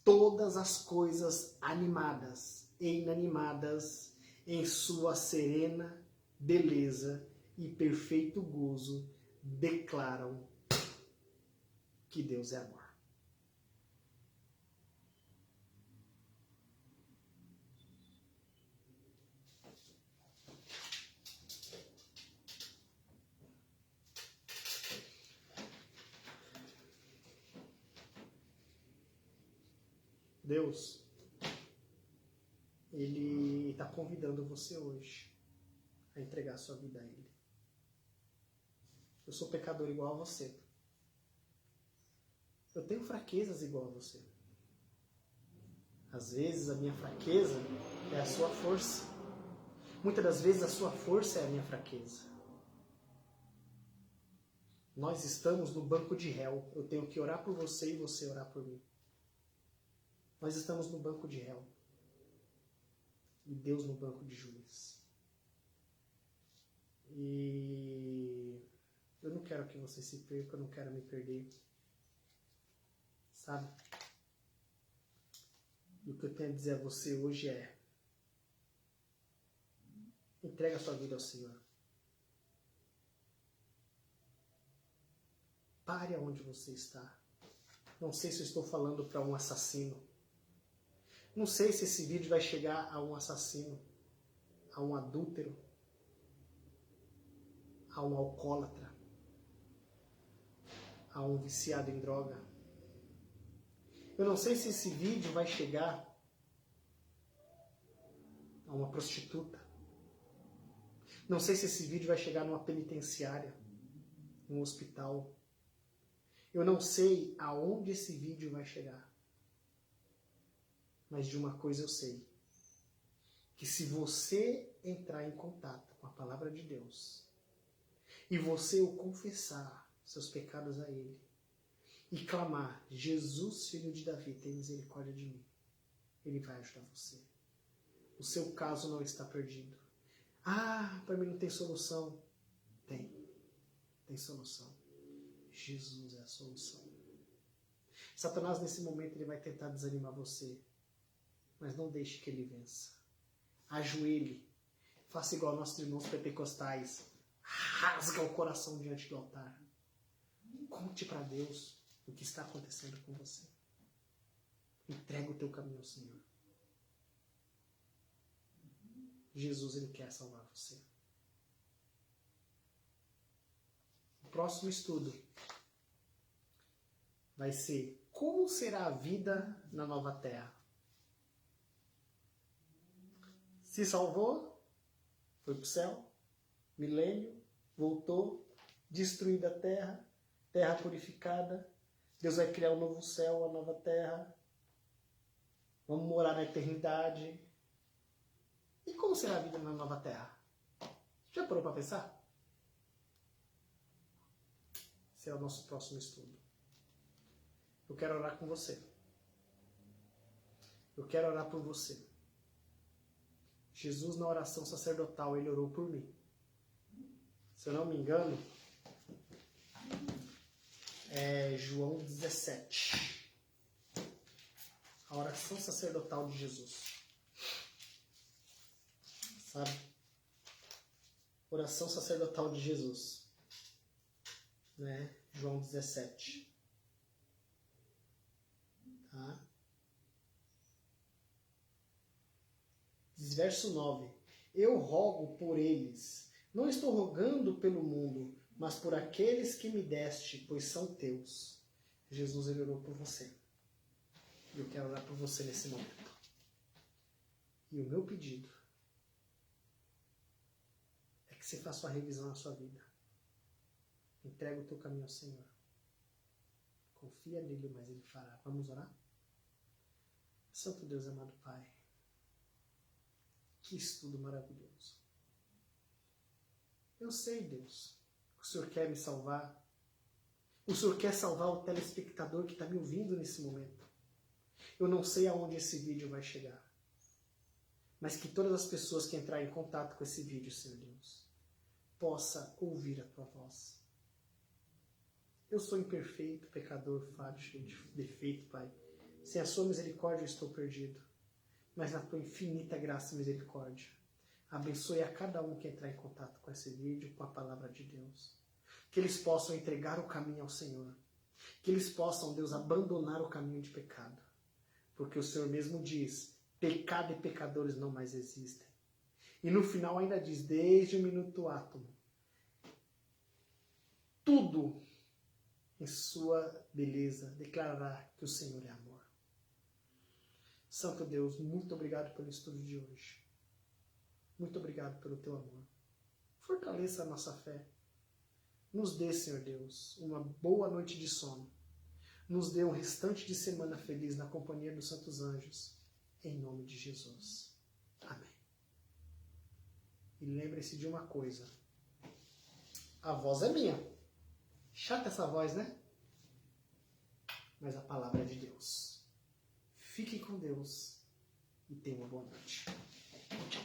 Todas as coisas animadas e inanimadas em sua serena beleza e perfeito gozo declaram que Deus é amor. Deus, Ele está convidando você hoje a entregar a sua vida a Ele. Eu sou pecador igual a você. Eu tenho fraquezas igual a você. Às vezes a minha fraqueza é a sua força. Muitas das vezes a sua força é a minha fraqueza. Nós estamos no banco de réu. Eu tenho que orar por você e você orar por mim. Nós estamos no banco de réu. E Deus no banco de juiz. E eu não quero que você se perca, eu não quero me perder. Sabe? E o que eu tenho a dizer a você hoje é: entrega a sua vida ao Senhor. Pare aonde você está. Não sei se eu estou falando para um assassino. Não sei se esse vídeo vai chegar a um assassino, a um adúltero, a um alcoólatra, a um viciado em droga. Eu não sei se esse vídeo vai chegar a uma prostituta. Não sei se esse vídeo vai chegar numa penitenciária, num hospital. Eu não sei aonde esse vídeo vai chegar. Mas de uma coisa eu sei. Que se você entrar em contato com a palavra de Deus e você o confessar seus pecados a Ele e clamar: Jesus, filho de Davi, tem misericórdia de mim, Ele vai ajudar você. O seu caso não está perdido. Ah, para mim não tem solução. Tem solução. Jesus é a solução. Satanás, nesse momento, ele vai tentar desanimar você. Mas não deixe que ele vença. Ajoelhe. Faça igual nossos irmãos pentecostais. Rasga o coração diante do altar. Conte para Deus o que está acontecendo com você. Entrega o teu caminho ao Senhor. Jesus, Ele quer salvar você. O próximo estudo vai ser: como será a vida na nova terra? Se salvou, foi para o céu, milênio, voltou, destruída a terra, terra purificada. Deus vai criar um novo céu, uma nova terra. Vamos morar na eternidade. E como será a vida na nova terra? Já parou para pensar? Esse é o nosso próximo estudo. Eu quero orar com você. Eu quero orar por você. Jesus, na oração sacerdotal, Ele orou por mim. Se eu não me engano, é João 17. A oração sacerdotal de Jesus. Sabe? Oração sacerdotal de Jesus. Né? João 17. Tá? Diz verso 9. Eu rogo por eles. Não estou rogando pelo mundo, mas por aqueles que me deste, pois são teus. Jesus, Ele orou por você. E eu quero orar por você nesse momento. E o meu pedido é que você faça uma revisão na sua vida. Entrega o teu caminho ao Senhor. Confia nele, mas Ele fará. Vamos orar? Santo Deus, amado Pai, que estudo maravilhoso. Eu sei, Deus, que o Senhor quer me salvar. O Senhor quer salvar o telespectador que está me ouvindo nesse momento. Eu não sei aonde esse vídeo vai chegar. Mas que todas as pessoas que entrarem em contato com esse vídeo, Senhor Deus, possa ouvir a Tua voz. Eu sou imperfeito, pecador, falho, cheio de defeito, Pai. Sem a Sua misericórdia eu estou perdido. Mas na Tua infinita graça e misericórdia, abençoe a cada um que entrar em contato com esse vídeo, com a palavra de Deus. Que eles possam entregar o caminho ao Senhor. Que eles possam, Deus, abandonar o caminho de pecado. Porque o Senhor mesmo diz: pecado e pecadores não mais existem. E no final ainda diz: desde o minuto átomo, tudo em sua beleza declarará que o Senhor é amor. Santo Deus, muito obrigado pelo estudo de hoje. Muito obrigado pelo teu amor. Fortaleça a nossa fé. Nos dê, Senhor Deus, uma boa noite de sono. Nos dê um restante de semana feliz na companhia dos santos anjos. Em nome de Jesus. Amém. E lembre-se de uma coisa. A voz é minha. Chata essa voz, né? Mas a palavra é de Deus. Fique com Deus e tenha uma boa noite. Tchau.